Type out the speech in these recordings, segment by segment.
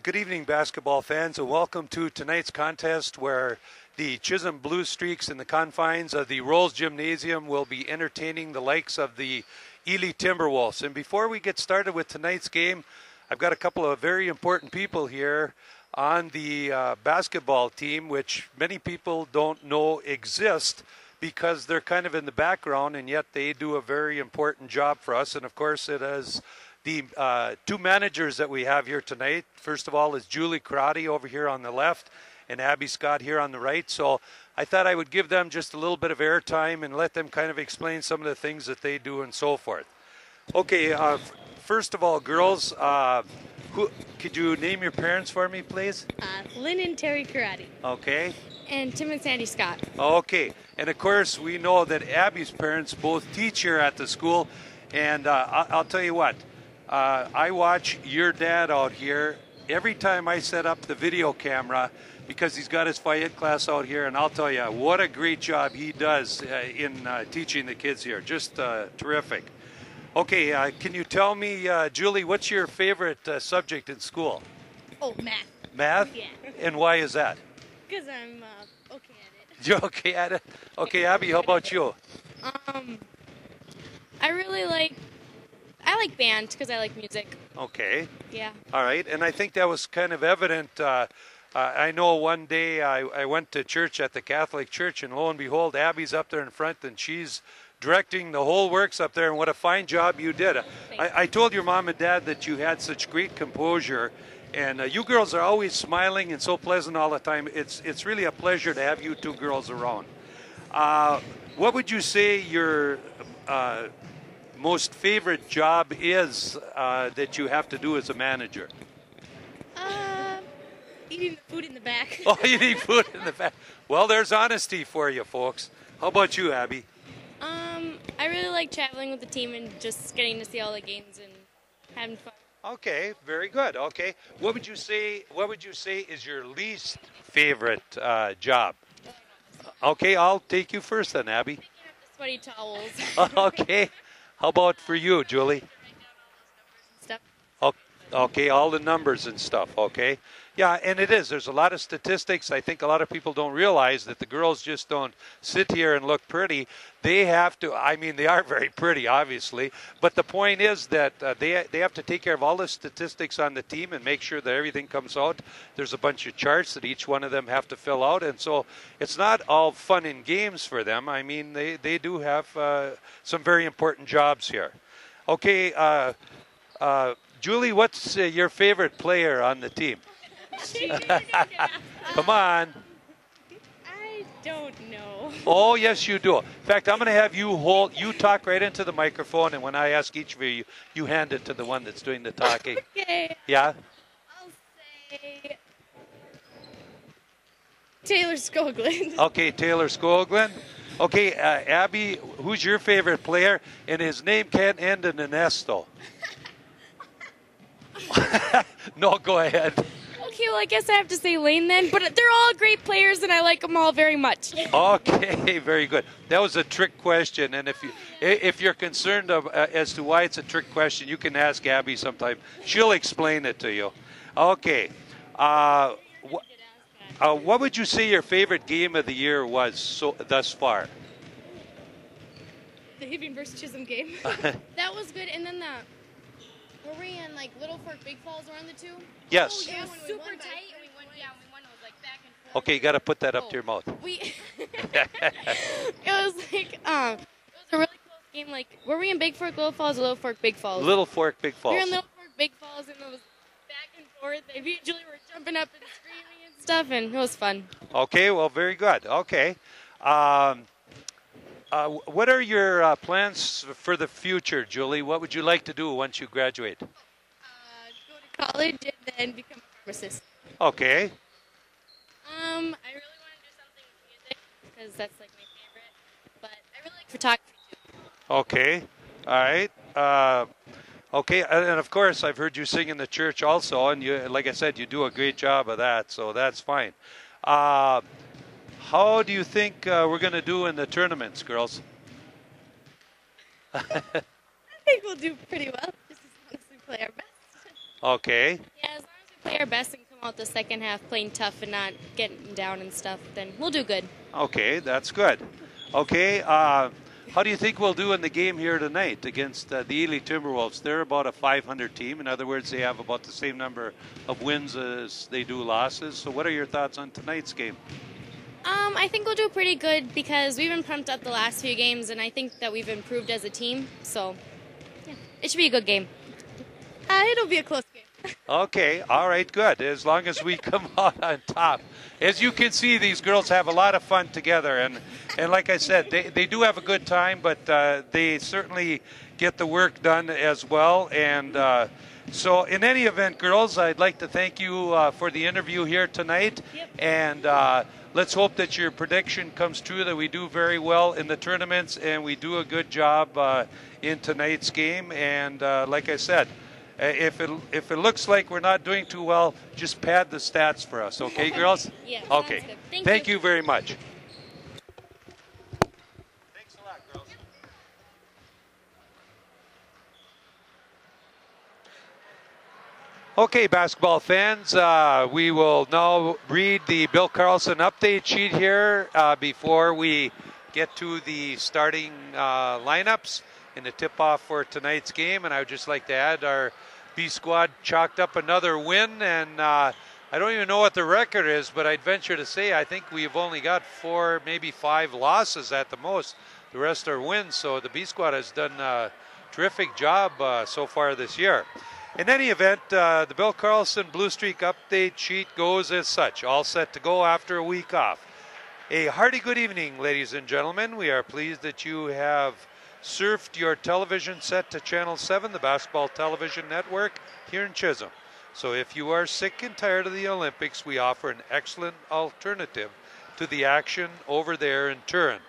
Good evening, basketball fans, and welcome to tonight's contest where the Chisholm Blue Streaks in the confines of the Rolls Gymnasium will be entertaining the likes of the Ely Timberwolves. And before we get started with tonight's game, I've got a couple of very important people here on the basketball team, which many people don't know exist because they're kind of in the background, and yet they do a very important job for us. And of course, it is the two managers that we have here tonight. First of all is Julie Karate over here on the left and Abby Scott here on the right. So I thought I wowould give them just a little bit of airtime and let them kind of explain some of the things that they do and so forth. Okay, first of all, girls, could you name your parents for me, please? Lynn and Terry Karate. Okay. And Tim and Sandy Scott. Okay. And of course, we know that Abby's parents both teach here at the school. And I'll tell you what, I watch your dad out here every time I set up the video camera because he's got his Fayette class out here. And I'll tell you, what a great job he does in teaching the kids here. Just terrific. Okay, can you tell me, Julie, what's your favorite subject in school? Oh, math. Math? Yeah. And why is that? Because I'm okay at it. You're okay at it? Okay, Abby, how about you? I like band because I like music. Okay. Yeah. All right, and I think that was kind of evident. I know one day I went to church at the Catholic Church, and lo and behold, Abby's up there in front, and she's directing the whole works up there, and what a fine job you did. I told your mom and dad that you had such great composure, and you girls are always smiling and so pleasant all the time. It's really a pleasure to have you two girls around. What would you say your most favorite job is that you have to do as a manager? Eating the food in the back. Oh, you eat food in the back. Well, there's honesty for you, folks. How about you, Abby? I really like traveling with the team and just getting to see all the games and having fun. Okay, very good. Okay, what would you say is your least favorite job? Okay, I'll take you first then, Abby. Picking up the sweaty towels. Okay, how about for you, Julie? Stuff. Okay, all the numbers and stuff. Okay, yeah, and it is. There's a lot of statistics. I think a lot of people don't realize that the girls just don't sit here and look pretty. They have to. I mean, they are very pretty, obviously. But the point is that they have to take care of all the statistics on the team and make sure that everything comes out. There's a bunch of charts that each one of them have to fill out, and so it's not all fun and games for them. I mean, they do have some very important jobs here. Okay. Julie, what's your favorite player on the team? Come on. I don't know. Oh, yes, you do. In fact, I'm going to have you talk right into the microphone, and when I ask each of you, you hand it to the one that's doing the talking. Okay. Yeah? I'll say Taylor Skoglund. Okay, Taylor Skoglund. Okay, Abby, who's your favorite player? And his name can't end in an S, though. No, go ahead. Okay, well, I guess I have to say Lane then, but they're all great players, and I like them all very much. Okay, very good. That was a trick question, and if you're concerned as to why it's a trick question, you can ask Abby sometime. She'll explain it to you. Okay. What would you say your favorite game of the year was thus far? The Hibbing versus Chisholm game. That was good, and then were we in like Little Fork, Big Falls around the two? Yes. Oh, yeah, it was super tight, and we won. It was like back and forth. Okay, you got to put that up to your mouth. It was like it was a really close game. Like, were we in Big Fork, Little Falls, or Little Fork, Big Falls? Little Fork, Big Falls. We were in Little Fork, Big Falls, and it was back and forth. We usually were jumping up and screaming and stuff, and it was fun. Okay, well, very good. Okay. What are your plans for the future, Julie? What would you like to do once you graduate? Go to college and then become a pharmacist. Okay. I really want to do something with music because that's like my favorite. But I really like photography too. Okay. All right. Okay, and of course, I've heard you sing in the church also, and you, like I said, you do a great job of that, so that's fine. How do you think we're going to do in the tournaments, girls? I think we'll do pretty well. Just as long as we play our best. Okay. Yeah, as long as we play our best and come out the second half playing tough and not getting down and stuff, then we'll do good. Okay, that's good. Okay, how do you think we'll do in the game here tonight against the Ely Timberwolves? They're about a 500 team. In other words, they have about the same number of wins as they do losses. So what are your thoughts on tonight's game? I think we'll do pretty good because we've been pumped up the last few games, and I think that we've improved as a team. So, yeah, it should be a good game. It'll be a close game. Okay, all right, good. As long as we come out on top. As you can see, these girls have a lot of fun together. And like I said, they do have a good time, but they certainly get the work done as well. And so in any event, girls, I'd like to thank you for the interview here tonight. Yep. And let's hope that your prediction comes true, that we do very well in the tournaments and we do a good job in tonight's game. And like I said, if it looks like we're not doing too well, just pad the stats for us, okay, girls? Yeah. Okay. Sounds good. Thank you very much. Thanks a lot, girls. Okay, basketball fans, we will now read the Bill Carlson update sheet here before we get to the starting lineups in the tip-off for tonight's game. And I would just like to add our B squad chalked up another win, and I don't even know what the record is, but I'd venture to say I think we've only got 4, maybe 5 losses at the most. The rest are wins, so the B squad has done a terrific job so far this year. In any event, the Bill Carlson Blue Streak update sheet goes as such, all set to go after a week off. A hearty good evening, ladies and gentlemen. We are pleased that you have surfed your television set to Channel 7, the Basketball Television Network, here in Chisholm. So if you are sick and tired of the Olympics, we offer an excellent alternative to the action over there in Turin.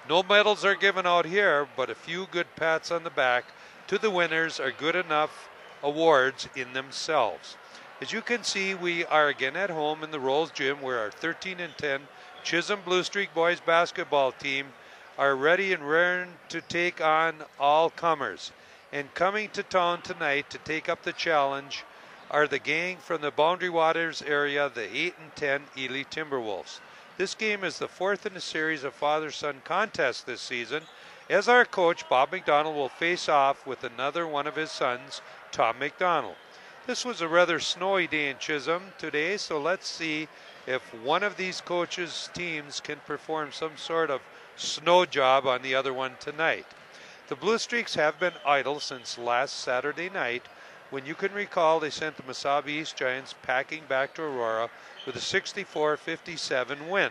No medals are given out here, but a few good pats on the back to the winners are good enough awards in themselves. As you can see, we are again at home in the Rolls Gym, where our 13-10 Chisholm Blue Streak boys basketball team are ready and raring to take on all comers. And coming to town tonight to take up the challenge are the gang from the Boundary Waters area, the 8-10 Ely Timberwolves. This game is the 4th in a series of father-son contests this season, as our coach, Bob McDonald, will face off with another one of his sons, Tom McDonald. This was a rather snowy day in Chisholm today, so let's see if one of these coaches' teams can perform some sort of snow job on the other one tonight. The Blue Streaks have been idle since last Saturday night, when you can recall they sent the Mesabi East Giants packing back to Aurora with a 64-57 win.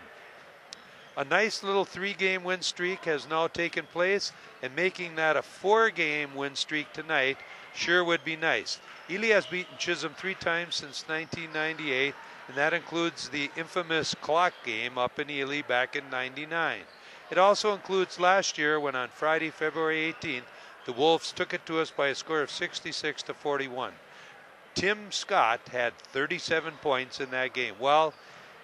A nice little 3-game win streak has now taken place, and making that a 4-game win streak tonight sure would be nice. Ely has beaten Chisholm 3 times since 1998, and that includes the infamous clock game up in Ely back in '99. It also includes last year when on Friday, February 18th, the Wolves took it to us by a score of 66-41. Tim Scott had 37 points in that game. Well,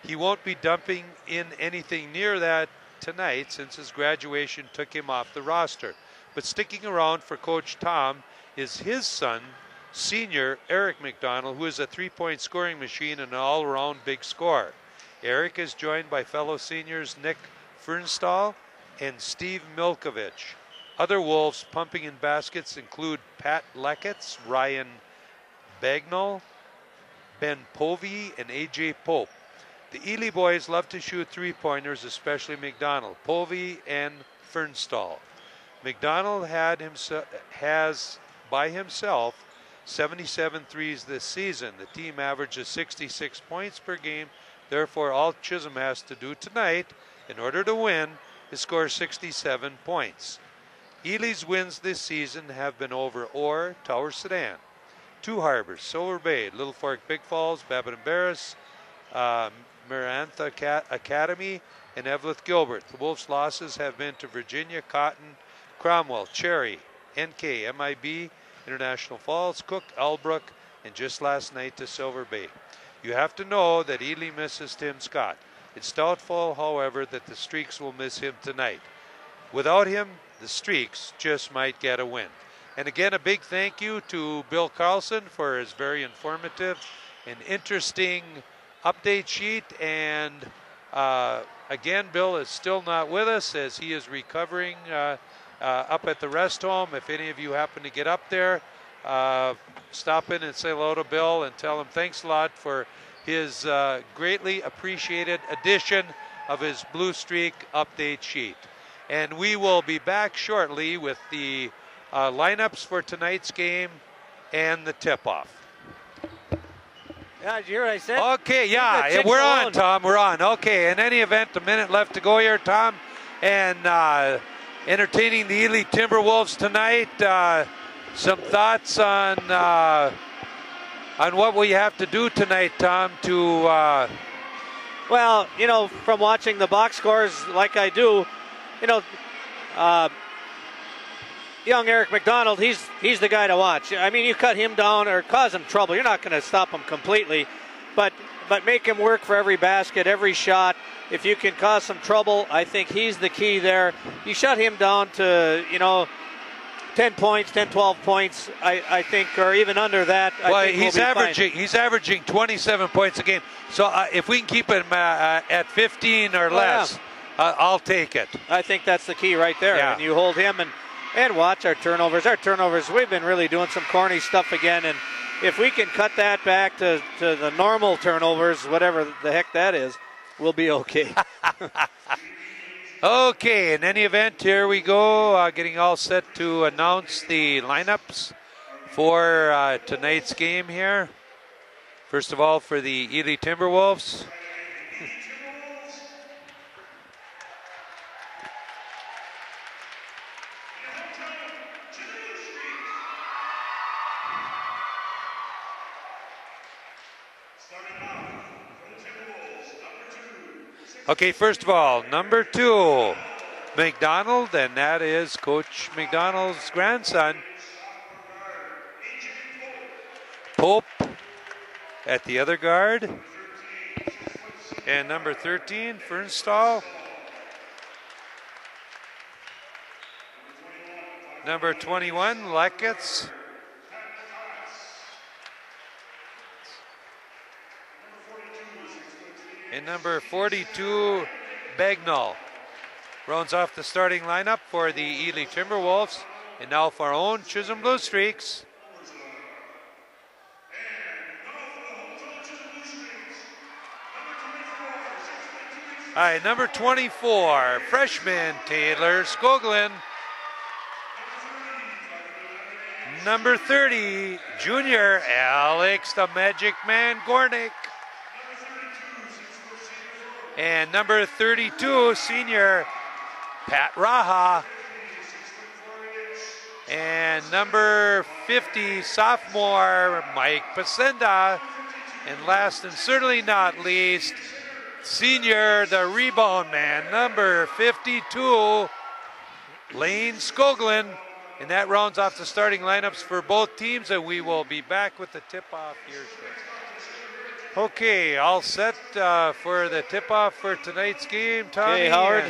he won't be dumping in anything near that tonight since his graduation took him off the roster. But sticking around for Coach Tom is his son, senior Eric McDonald, who is a 3-point scoring machine and an all-around big scorer. Eric is joined by fellow seniors Nick Fernstall and Steve Milkovich. Other Wolves pumping in baskets include Pat Leckitz, Ryan Bagnall, Ben Povey, and A.J. Pope. The Ely boys love to shoot 3-pointers, especially McDonald, Povey, and Fernstall. McDonald has by himself 77 threes this season. The team averages 66 points per game. Therefore, all Chisholm has to do tonight in order to win is score 67 points. Ely's wins this season have been over Orr, Tower Sedan, Two Harbors, Silver Bay, Little Fork, Big Falls, Babbitt and Barris, Marantha Academy, and Eveleth Gilbert. The Wolves' losses have been to Virginia, Cotton, Cromwell, Cherry, NK, MIB, International Falls, Cook, Albrook, and just last night to Silver Bay. You have to know that Ely misses Tim Scott. It's doubtful, however, that the Streaks will miss him tonight. Without him, the Streaks just might get a win. And again, a big thank you to Bill Carlson for his very informative an interesting update sheet. And again, Bill is still not with us as he is recovering up at the rest home. If any of you happen to get up there, stop in and say hello to Bill and tell him thanks a lot for his greatly appreciated addition of his Blue Streak update sheet. And we will be back shortly with the lineups for tonight's game and the tip-off. Yeah, did you hear what I said? Okay, yeah, we're on, Tom. We're on. Okay, in any event, a minute left to go here, Tom. And entertaining the Ely Timberwolves tonight. Some thoughts on what we have to do tonight, Tom, to... Well, you know, from watching the box scores like I do, you know, young Eric McDonald, he's the guy to watch. I mean, you cut him down or cause him trouble. You're not going to stop him completely, but make him work for every basket, every shot. If you can cause some trouble, I think he's the key there. You shut him down to, you know, 10 points, 10, 12 points, I think, or even under that. Well, he's averaging 27 points a game. So if we can keep him at 15 or less, I'll take it. I think that's the key right there. Yeah. And you hold him and watch our turnovers. Our turnovers, we've been really doing some corny stuff again. And if we can cut that back to the normal turnovers, whatever the heck that is, we'll be okay. Okay, in any event, here we go, getting all set to announce the lineups for tonight's game here. First of all, for the Ely Timberwolves. Okay, first of all, number 2, McDonald, and that is Coach McDonald's grandson. Pope at the other guard. And number 13, Fernstall. Number 21, Leckitz. And number 42, Bagnall. Rounds off the starting lineup for the Ely Timberwolves. And now for our own Chisholm Blue Streaks. All right, number 24, freshman Taylor Skoglund. Number 30, junior Alex the Magic Man Gornick. And number 32, senior Pat Raha. And number 50, sophomore Mike Pasenda. And last and certainly not least, senior, the rebound man, number 52, Lane Skoglund. And that rounds off the starting lineups for both teams, and we will be back with the tip-off here shortly. Okay, all set for the tip-off for tonight's game, Tommy. Okay, Howard.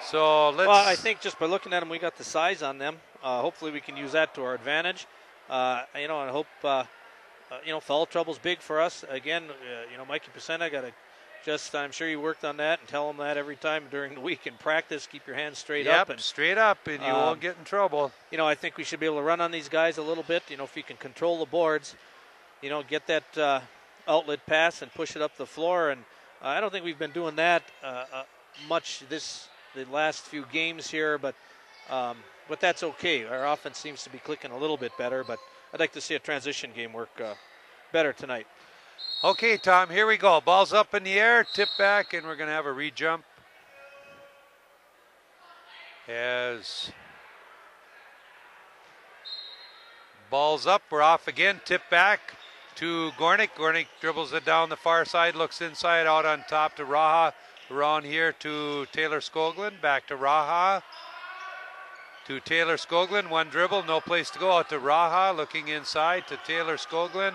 So let's... Well, I think just by looking at them, we got the size on them. Hopefully we can use that to our advantage. And I hope, foul trouble's big for us. Again, Mikey Pacenta got to just, I'm sure you worked on that and tell him that every time during the week in practice. Keep your hands straight up. Yep, straight up, and you won't get in trouble. I think we should be able to run on these guys a little bit. If you can control the boards, get that outlet pass and push it up the floor. And I don't think we've been doing that much the last few games here, but that's okay. Our offense seems to be clicking a little bit better, but I'd like to see a transition game work better tonight. Okay, Tom, here we go. Ball's up in the air, tip back, and we're going to have a re-jump. As ball's up, we're off again, tip back to Gornick. Gornick dribbles it down the far side, looks inside, out on top to Raha. Around here to Taylor Skoglund, back to Raha. To Taylor Skoglund, one dribble, no place to go, out to Raha, looking inside to Taylor Skoglund.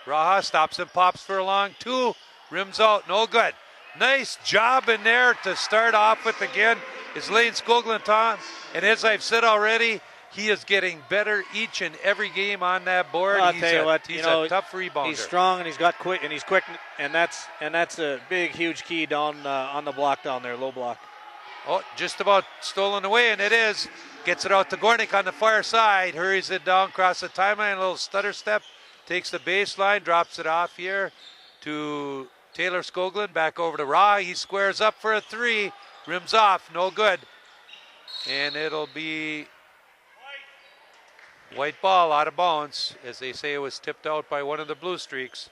Raha stops and pops for a long two, rims out, no good. Nice job in there to start off with again is Lane Skoglund, Tom. And as I've said already, He is getting better each and every game on that board. I'll tell you what, he's a tough rebounder. He's strong and he's quick, and that's a big, huge key down on the block down there, low block. Oh, just about stolen away, and it is. Gets it out to Gornick on the far side. Hurries it down across the timeline. A little stutter step. Takes the baseline. Drops it off here to Taylor Skoglund. Back over to Raw. He squares up for a three. Rims off. No good. And it'll be white ball out of bounds. As they say, it was tipped out by one of the Blue Streaks.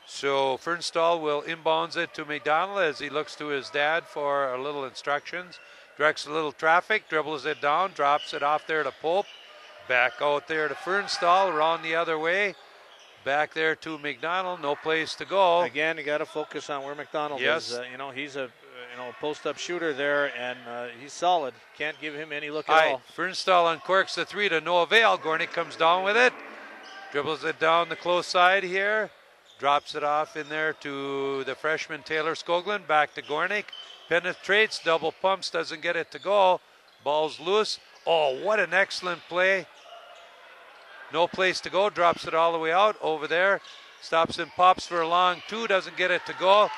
So Fernstall will inbounds it to McDonald as he looks to his dad for a little instructions. Directs a little traffic, dribbles it down, drops it off there to Pope. Back out there to Fernstall, around the other way. Back there to McDonald, no place to go. Again, you got to focus on where McDonald is. He's a post-up shooter there, and he's solid. Can't give him any look at all. Fernstall uncorks the three to no avail. Gornick comes down with it. Dribbles it down the close side here. Drops it off in there to the freshman Taylor Skoglund. Back to Gornick. Penetrates, double pumps, doesn't get it to go. Ball's loose. Oh, what an excellent play. No place to go. Drops it all the way out over there. Stops and pops for a long two. Doesn't get it to go.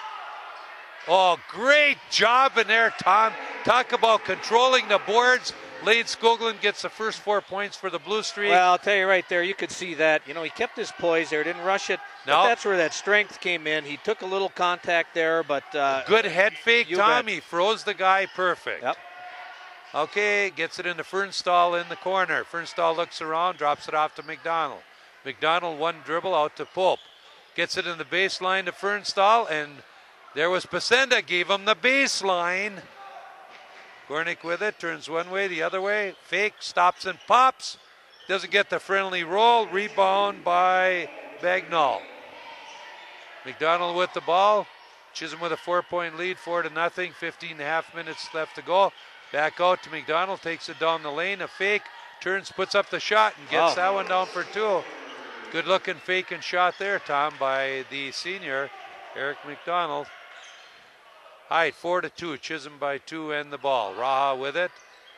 Oh, great job in there, Tom. Talk about controlling the boards. Lane Skoglund gets the first 4 points for the Blue Streak. Well, I'll tell you right there, you could see that. He kept his poise there, didn't rush it. No. But that's where that strength came in. He took a little contact there, but... good head fake, Tom. He froze the guy perfect. Yep. Okay, gets it into Fernstall in the corner. Fernstall looks around, drops it off to McDonald. McDonald one dribble out to Pope. Gets it in the baseline to Fernstall, and there was Pasenda, gave him the baseline. Gornick with it, turns one way, the other way. Fake, stops and pops. Doesn't get the friendly roll. Rebound by Bagnall. McDonald with the ball. Chisholm with a 4-point lead, 4-0. 15 and a half minutes left to go. Back out to McDonald, takes it down the lane. A fake, turns, puts up the shot, and gets that one down for two. Good looking fake and shot there, Tom, by the senior, Eric McDonald. All right, 4-2. Chisholm by two and the ball. Raha with it.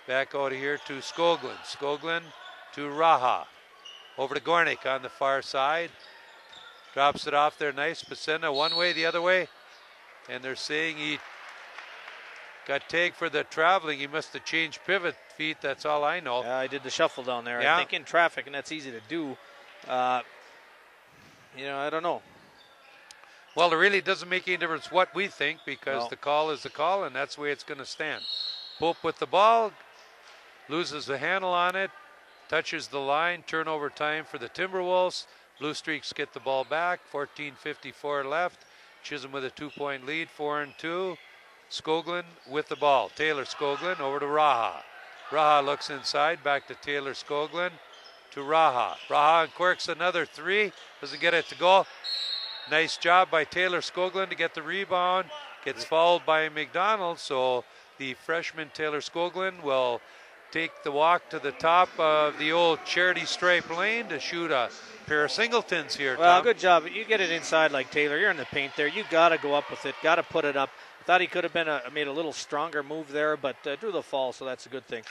Back out here to Skoglund. Skoglund to Raha. Over to Gornick on the far side. Drops it off there. Nice. Pasenda one way, the other way. And they're saying he got tagged for the traveling. He must have changed pivot feet. That's all I know. Yeah, I did the shuffle down there. Yeah. I think in traffic, and that's easy to do. I don't know. Well, it really doesn't make any difference what we think because the call is the call, and that's the way it's going to stand. Pope with the ball, loses the handle on it, touches the line, turnover time for the Timberwolves. Blue Streaks get the ball back, 14:54 left. Chisholm with a 2-point lead, 4-2. Skoglund with the ball. Taylor Skoglund over to Raha. Raha looks inside, back to Taylor Skoglund to Raha. Raha uncorks another three, doesn't get it to go. Nice job by Taylor Skoglund to get the rebound. Gets fouled by McDonald, so the freshman Taylor Skoglund will take the walk to the top of the old charity stripe lane to shoot a pair of singletons here, Well, Tom. good job. You get it inside like Taylor. You're in the paint there. You got to go up with it. Got to put it up. I thought he could have been made a little stronger move there, but drew the fall, so that's a good thing.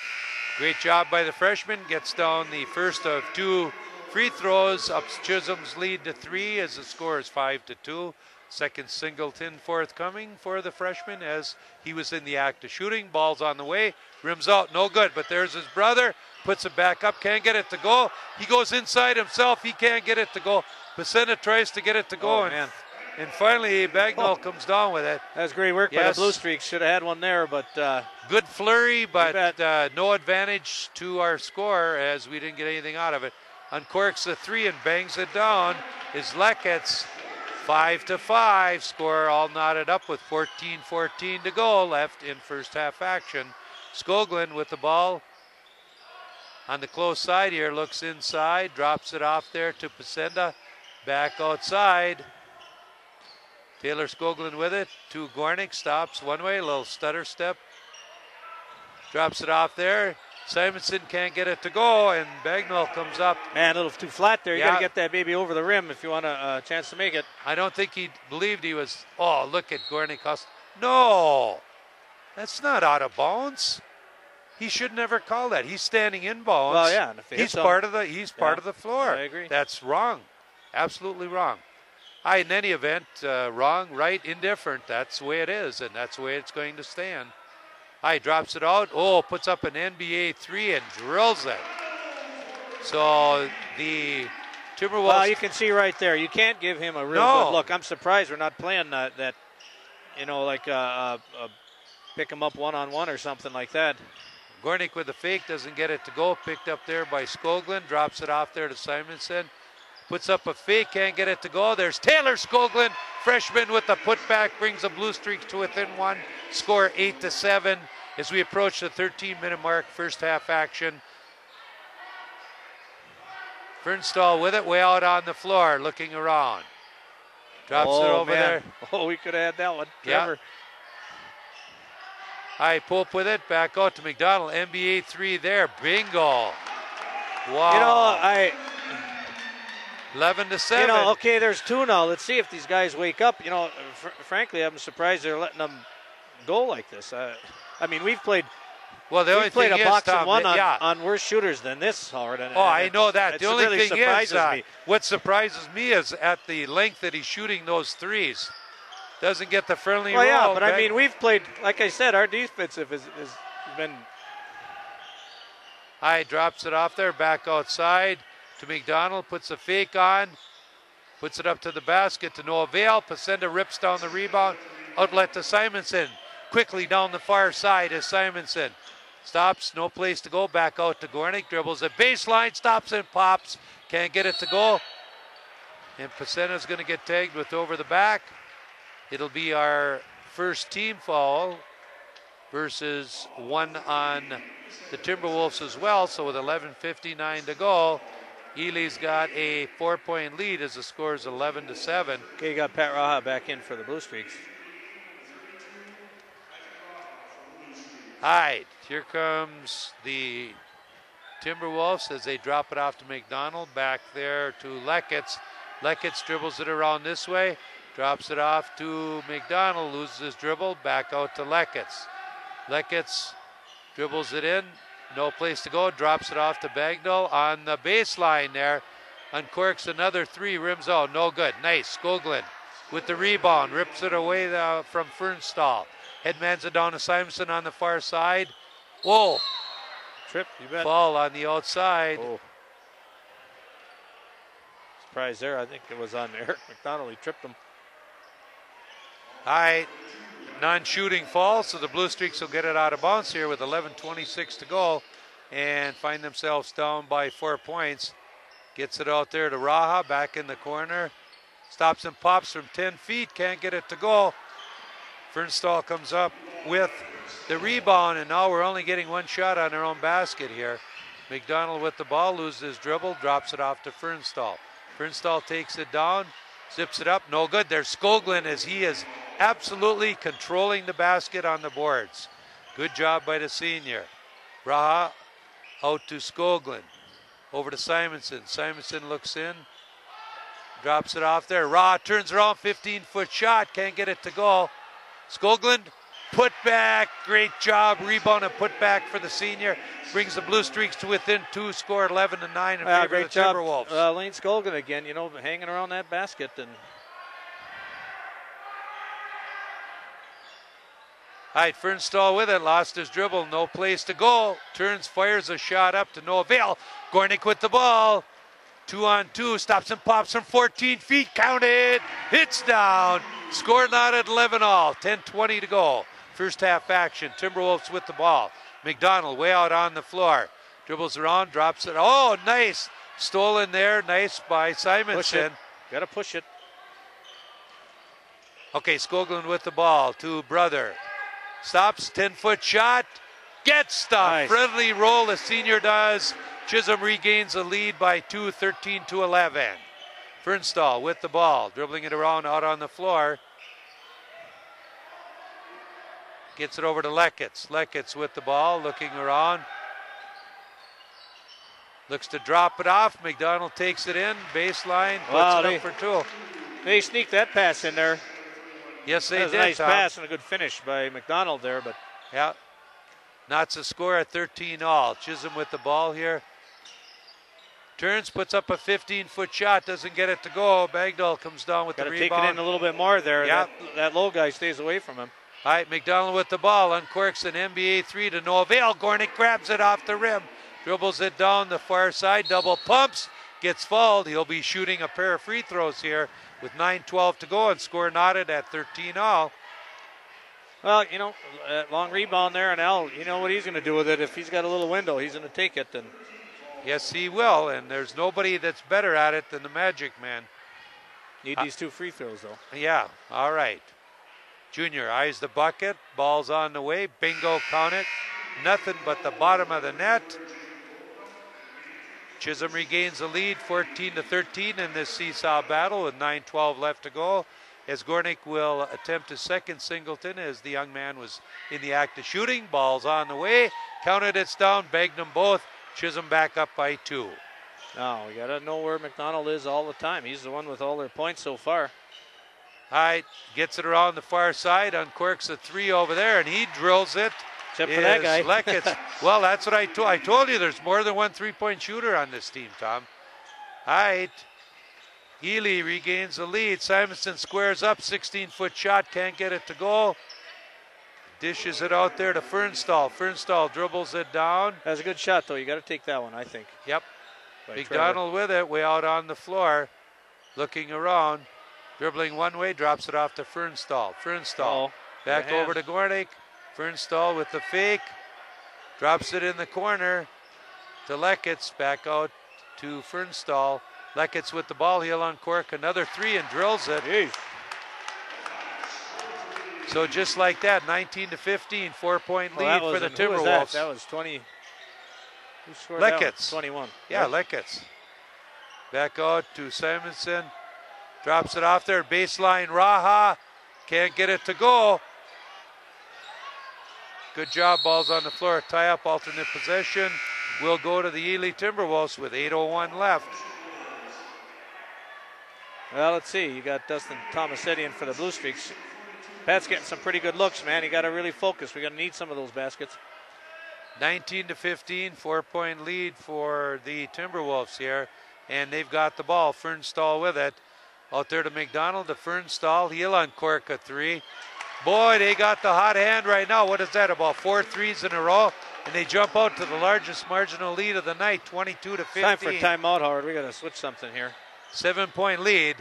Great job by the freshman. Gets down the first of two free throws. Ups Chisholm's lead to 3 as the score is 5-2. Second singleton forthcoming for the freshman as he was in the act of shooting. Ball's on the way. Rims out, no good, but there's his brother. Puts it back up, can't get it to go. He goes inside himself, he can't get it to go. Pasena tries to get it to go, and finally Bagnall comes down with it. That's great work by the Blue Streaks. Should have had one there, but... good flurry, but no advantage to our score as we didn't get anything out of it. Uncorks the 3 and bangs it down. Is Leckets 5-5. Score all knotted up with 14:14 to go left in first half action. Skoglund with the ball on the close side here, looks inside, drops it off there to Pasenda. Back outside. Taylor Skoglund with it to Gornick, stops one way, a little stutter step. Drops it off there. Simonson can't get it to go, and Bagnall comes up. Man, a little too flat there. You got to get that baby over the rim if you want a chance to make it. I don't think he believed he was. Oh, look at Gornick. No, that's not out of bounds. He should never call that. He's standing inbounds. Well, yeah, and if he's part of the floor. I agree. That's wrong. Absolutely wrong. In any event, wrong, right, indifferent. That's the way it is, and that's the way it's going to stand. Drops it out. Oh, puts up an NBA 3 and drills it. So the Timberwolves. Well, you can see right there. You can't give him a real good look. I'm surprised we're not playing that like pick him up one-on-one or something like that. Gornick with the fake, doesn't get it to go. Picked up there by Skoglund. Drops it off there to Simonson. Puts up a fake, can't get it to go. There's Taylor Skoglund, freshman with the putback, brings the Blue Streaks to within one. Score 8-7 as we approach the 13-minute mark, first half action. Fernstall with it, way out on the floor, looking around. Drops it over there. Oh, we could have had that one. Trevor. Pope with it, back out to McDonald. NBA 3 there, bingo. Wow. 11-7. Okay, there's 2 now. Let's see if these guys wake up. Frankly, I'm surprised they're letting them go like this. We've played. Well, the only played thing a box is, and one on worse shooters than this, Howard. I know that. The only really thing is, what surprises me is at the length that he's shooting those threes. Doesn't get the friendly roll. Yeah, but we've played, like I said, our defensive has been. Drops it off there, back outside to McDonald, puts a fake on, puts it up to the basket to no avail. Pasenda rips down the rebound, outlet to Simonson. Quickly down the far side is Simonson. Stops, no place to go, back out to Gornick, dribbles a baseline, stops and pops, can't get it to go. And Pasenda's going to get tagged with over the back. It'll be our first team foul versus one on the Timberwolves as well. So with 11:59 to go, Ely's got a 4-point lead as the score is 11-7. Okay, you got Pat Raha back in for the Blue Streaks. Here comes the Timberwolves as they drop it off to McDonald. Back there to Leckitz. Leckitz dribbles it around this way. Drops it off to McDonald. Loses his dribble. Back out to Leckitz. Leckitz dribbles it in. No place to go. Drops it off to Bagnall on the baseline there. Uncorks another 3. Rims out. No good. Nice. Skoglund with the rebound. Rips it away from Fernstall. Headmans it down to Simonson on the far side. Whoa. Trip, you bet. Ball on the outside. Oh. Surprise there. I think it was on Eric McDonald. He tripped him. Non-shooting fall, so the Blue Streaks will get it out of bounds here with 11:26 to go and find themselves down by 4 points. Gets it out there to Raha, back in the corner. Stops and pops from 10 feet, can't get it to go. Fernstall comes up with the rebound, and now we're only getting one shot on our own basket here. McDonald with the ball, loses his dribble, drops it off to Fernstall. Fernstall takes it down, zips it up, no good. There's Skoglund as he is absolutely controlling the basket on the boards. Good job by the senior. Raha out to Skoglund. Over to Simonson. Simonson looks in, drops it off there. Raha turns around, 15-foot shot, can't get it to go. Skoglund, put back, great job, rebound and put back for the senior. Brings the Blue Streaks to within 2, score 11-9 in favor of the Timberwolves. Lane Skoglund again, hanging around that basket. And Fernstall with it, lost his dribble, no place to go. Turns, fires a shot up to no avail. Gornick with the ball. 2-on-2, stops and pops from 14 feet, counted. It's down. Score not at 11 all. 10:20 to go. First half action. Timberwolves with the ball. McDonald way out on the floor. Dribbles around, drops it. Oh, nice. Stolen there. Nice by Simonson. Got to push it. Okay, Skoglund with the ball to Brother. Stops, 10-foot shot. Gets stuffed. Nice. Friendly roll, the senior does. Chisholm regains the lead by 2, 13-11. Fernstall with the ball, dribbling it around out on the floor. Gets it over to Leckitz. Leckitz with the ball, looking around. Looks to drop it off. McDonald takes it in, baseline, puts it up for 2. They sneaked that pass in there. Yes, they That was did. a nice Tom. pass and a good finish by McDonald there, but Yeah. Knots a score at 13-all. Chisholm with the ball here. Turns, puts up a 15-foot shot, doesn't get it to go. Bagdahl comes down with the rebound. Got to take it in a little bit more there. Yep. That low guy stays away from him. All right, McDonald with the ball, uncorks an NBA three to no avail. Gornick grabs it off the rim, dribbles it down the far side, double pumps, gets fouled. He'll be shooting a pair of free throws here with 9:12 to go and score knotted at 13-all. Well, long rebound there, and Al, you know what he's going to do with it. If he's got a little window, he's going to take it. And yes, he will, and there's nobody that's better at it than the Magic man. Need these 2 free throws, though. Yeah, all right. Junior eyes the bucket, ball's on the way, bingo, count it. Nothing but the bottom of the net. Chisholm regains the lead, 14-13 in this seesaw battle with 9:12 left to go. As Gornick will attempt his second singleton as the young man was in the act of shooting. Ball's on the way, counted, it's down, bagged them both. Chisholm back up by 2. Now, we got to know where McDonald is all the time. He's the one with all their points so far. All right, gets it around the far side, uncorks a three over there, and he drills it. Except for that guy. Leckett. Well, that's what I told you. There's more than one three-point shooter on this team, Tom. All right. Ely regains the lead. Simonson squares up, 16-foot shot, can't get it to go. Dishes it out there to Fernstall. Fernstall dribbles it down. That's a good shot, though. You got to take that one, I think. Yep. McDonald with it, way out on the floor, looking around. Dribbling one way, drops it off to Fernstall. Fernstall back over to Gornick. Fernstall with the fake. Drops it in the corner to Leckitz. Back out to Fernstall. Leckitz with the ball. He'll uncork another three and drills it. Jeez. So just like that, 19-15, 4-point lead for the Timberwolves. That was 20. Who scored Leckitz. 21. Yeah, Leckitz. Back out to Simonson. Drops it off there, baseline, Raha. Can't get it to go. Good job, ball's on the floor. Tie up, alternate possession. Will go to the Ely Timberwolves with 8:01 left. Well, let's see. You got Dustin Tomasetti in for the Blue Streaks. Pat's getting some pretty good looks, man. You got to really focus. We're going to need some of those baskets. 19-15, 4-point lead for the Timberwolves here. And they've got the ball. Fernstall with it. Out there to McDonald, to Fernstall. He'll uncork a three. Boy, they got the hot hand right now. What is that, about 4 threes in a row? And they jump out to the largest marginal lead of the night, 22-15. Time for timeout, Howard. We got to switch something here. 7-point lead.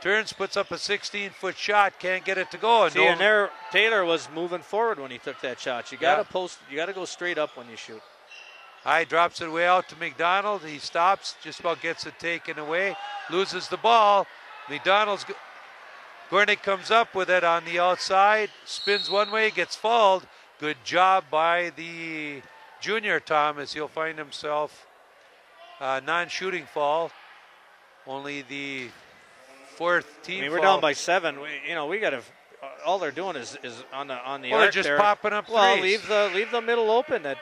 Turns, puts up a 16-foot shot, can't get it to go. See, and there, Taylor was moving forward when he took that shot. You got to post. You got to go straight up when you shoot. High drops it way out to McDonald. He stops, just about gets it taken away. Loses the ball. Gornick comes up with it on the outside. Spins one way, gets fouled. Good job by the junior, Tom, as he'll find himself non-shooting foul. Only the 4th team we're down by 7. We got to. All they're doing is on the arc they're just popping up threes. Well, leave the middle open. All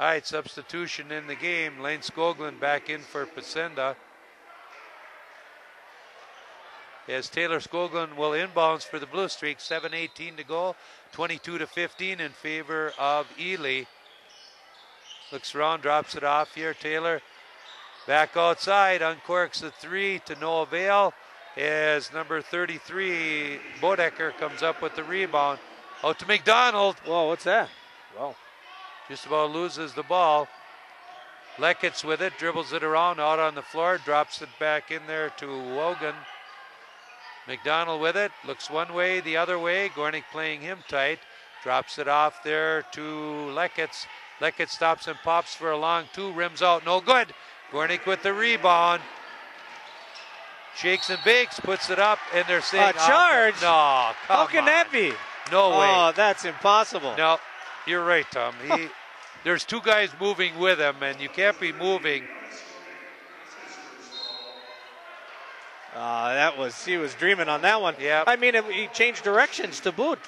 right, substitution in the game. Lane Skoglund back in for Pasenda. As Taylor Skoglund will inbounds for the Blue Streak. 7:18 to go. 22-15 in favor of Ely. Looks around, drops it off here. Taylor back outside, uncorks the three to no avail. As number 33, Bodecker, comes up with the rebound. Out to McDonald. Whoa, what's that? Wow. Just about loses the ball. Leckitz with it, dribbles it around, out on the floor, drops it back in there to Wogan. McDonald with it, looks one way, the other way. Gornick playing him tight. Drops it off there to Leckitz. Leckitz stops and pops for a long two, rims out, no good. Gornick with the rebound. Shakes and bakes, puts it up, and they're saying... A charge? No, come How can on. that be? No way. Oh, that's impossible. No, you're right, Tom. There's 2 guys moving with him, and you can't be moving. He was dreaming on that one. Yeah. I mean, he changed directions to boot.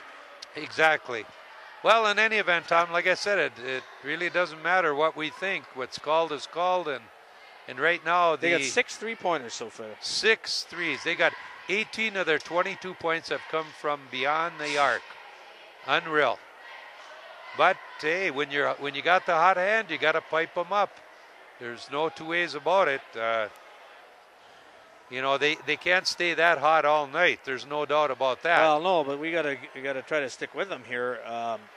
Exactly. Well, in any event, Tom, like I said, it really doesn't matter what we think. What's called is called, and right now they got 6 3-pointers so far. 6 threes. They got 18 of their 22 points have come from beyond the arc. Unreal. But hey, when you got the hot hand, you got to pipe them up. There's no two ways about it. They can't stay that hot all night. There's no doubt about that. Well, no, but we gotta try to stick with them here.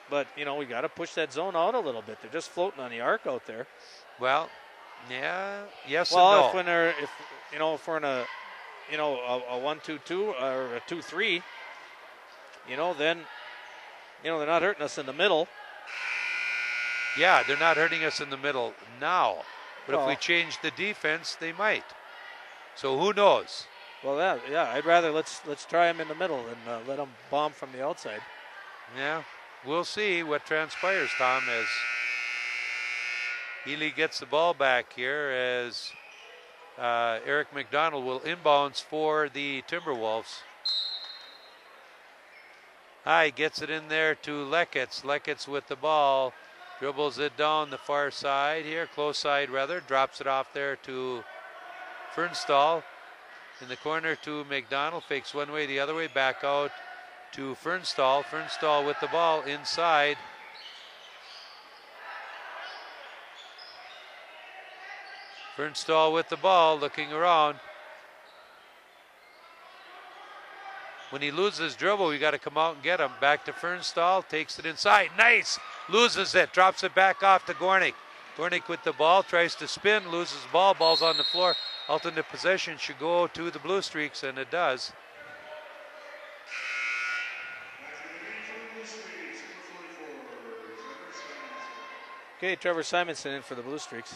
But we gotta push that zone out a little bit. They're just floating on the arc out there. Well, yeah, yes well, and no. If we're in a 1-2-2 or a 2-3, then they're not hurting us in the middle. Yeah, they're not hurting us in the middle now. But Well, if we change the defense, they might. So who knows? Well, yeah. I'd rather let's try them in the middle and let them bomb from the outside. Yeah, we'll see what transpires, Tom, as Ely gets the ball back here as Eric McDonald will inbounds for the Timberwolves. High gets it in there to Leckitz. Leckitz with the ball. Dribbles it down the far side here, close side rather. Drops it off there to Fernstall. In the corner to McDonald. Fakes one way, the other way. Back out to Fernstall. Fernstall with the ball inside. Fernstall with the ball, looking around. When he loses dribble, we got to come out and get him. Back to Fernstall, takes it inside. Nice! Loses it, drops it back off to Gornick. Gornick with the ball, tries to spin, loses the ball. Ball's on the floor. Alternate possession should go to the Blue Streaks, and it does. Okay, Trevor Simonson in for the Blue Streaks.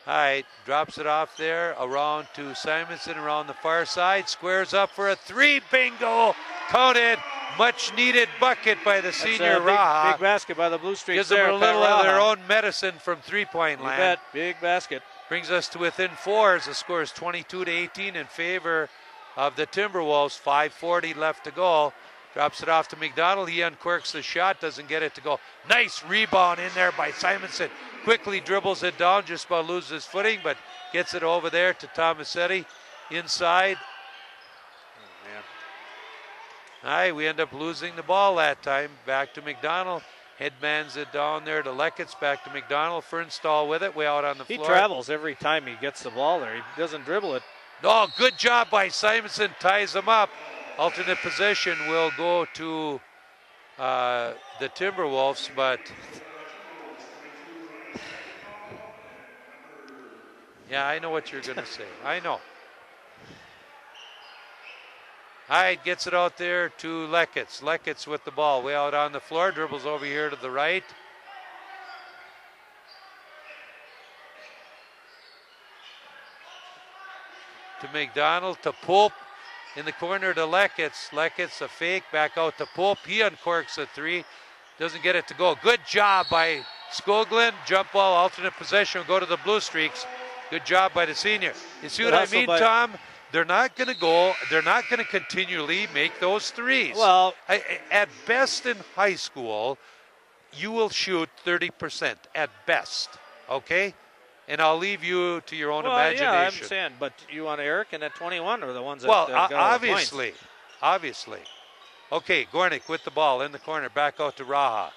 All right, drops it off there, around to Simonson, around the far side, squares up for a three, bingo, counted, much needed bucket by the senior Raha. Big basket by the Blue Streaks. Gives them a little of their own medicine from three-point land. Bet, big basket. Brings us to within four as the score is 22-18 in favor of the Timberwolves. 5:40 left to go. Drops it off to McDonald. He uncorks the shot, doesn't get it to go. Nice rebound in there by Simonson. Quickly dribbles it down, just about loses his footing, but gets it over there to Tomasetti inside. Oh, man. All right, we end up losing the ball that time. Back to McDonald. Headmans it down there to Leckitz. Back to McDonald. Fernstall with it, way out on the floor. He travels every time he gets the ball there. He doesn't dribble it. Oh, good job by Simonson. Ties him up. Alternate possession will go to the Timberwolves, but yeah, I know what you're going to say. I know. Hyde gets it out there to Leckitz. Leckitz with the ball, way out on the floor. Dribbles over here to the right. To McDonald, to Pope. In the corner to Leckitz. Leckitz a fake, back out to Pope. He uncorks a three. Doesn't get it to go. Good job by Skoglund. Jump ball, alternate possession will go to the Blue Streaks. Good job by the senior. You see what I mean, Tom? They're not going to go. They're not going to continually make those threes. Well, at best in high school, you will shoot 30% at best. Okay? And I'll leave you to your own imagination. Yeah, I'm saying, but you want Eric and that 21 are the ones that got obviously. Okay, Gornick with the ball in the corner, back out to Raha.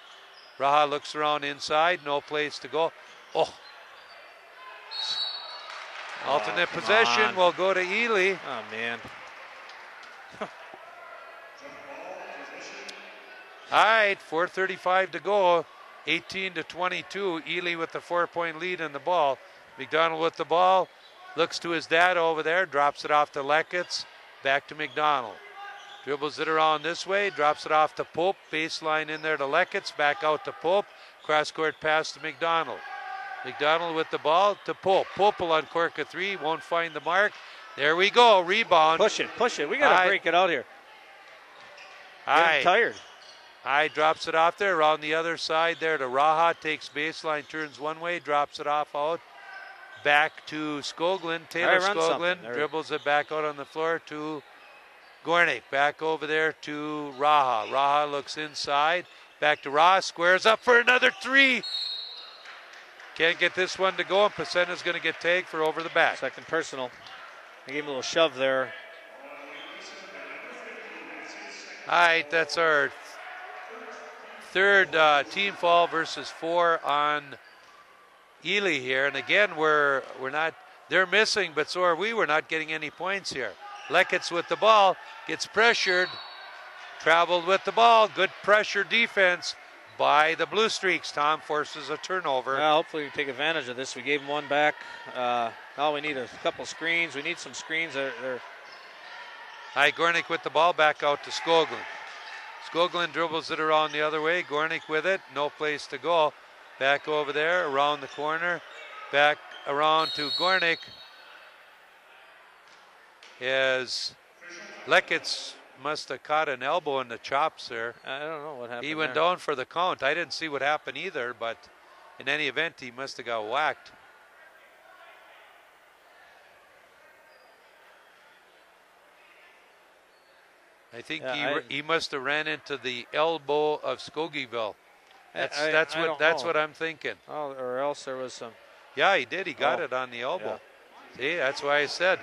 Raha looks around inside, no place to go. Oh. Alternate possession will go to Ely. Oh, man. All right, 4:35 to go. 18-22. Ely with the 4-point lead in the ball. McDonald with the ball. Looks to his dad over there. Drops it off to Leckitz. Back to McDonald. Dribbles it around this way. Drops it off to Pope. Baseline in there to Leckitz. Back out to Pope. Cross-court pass to McDonald. McDonald with the ball to Pope. Pope will uncork a three. Won't find the mark. There we go. Rebound. Push it. We got to break it out here. I'm tired. Hyde drops it off there, around the other side there to Raha, takes baseline, turns one way, drops it off out. Back to Skoglund, Taylor Skoglund, dribbles it back out on the floor to Gornick. Back over there to Raha. Raha looks inside, back to Raha, squares up for another three. Can't get this one to go, and Pacena's going to get tagged for over the back. Second personal. They gave him a little shove there. All right, that's our third team foul versus 4 on Ely here. And again, we're not, they're missing, but so are we. We're not getting any points here. Lekitz with the ball, gets pressured, traveled with the ball. Good pressure defense by the Blue Streaks. Tom forces a turnover. Well, hopefully we take advantage of this. We gave him one back. Now we need a couple screens. We need some screens. They're Hi, Gornick with the ball back out to Skoglund. Skoglund dribbles it around the other way. Gornick with it, no place to go. Back over there, around the corner. Back around to Gornick. As Lekitz must have caught an elbow in the chops there. I don't know what happened. He went there. down for the count. I didn't see what happened either, but in any event, he must have got whacked. I think he must have ran into the elbow of Skogieville. That's what I'm thinking. Oh, or else there was some. Yeah, he did. He got it on the elbow. Yeah. See, that's why I said.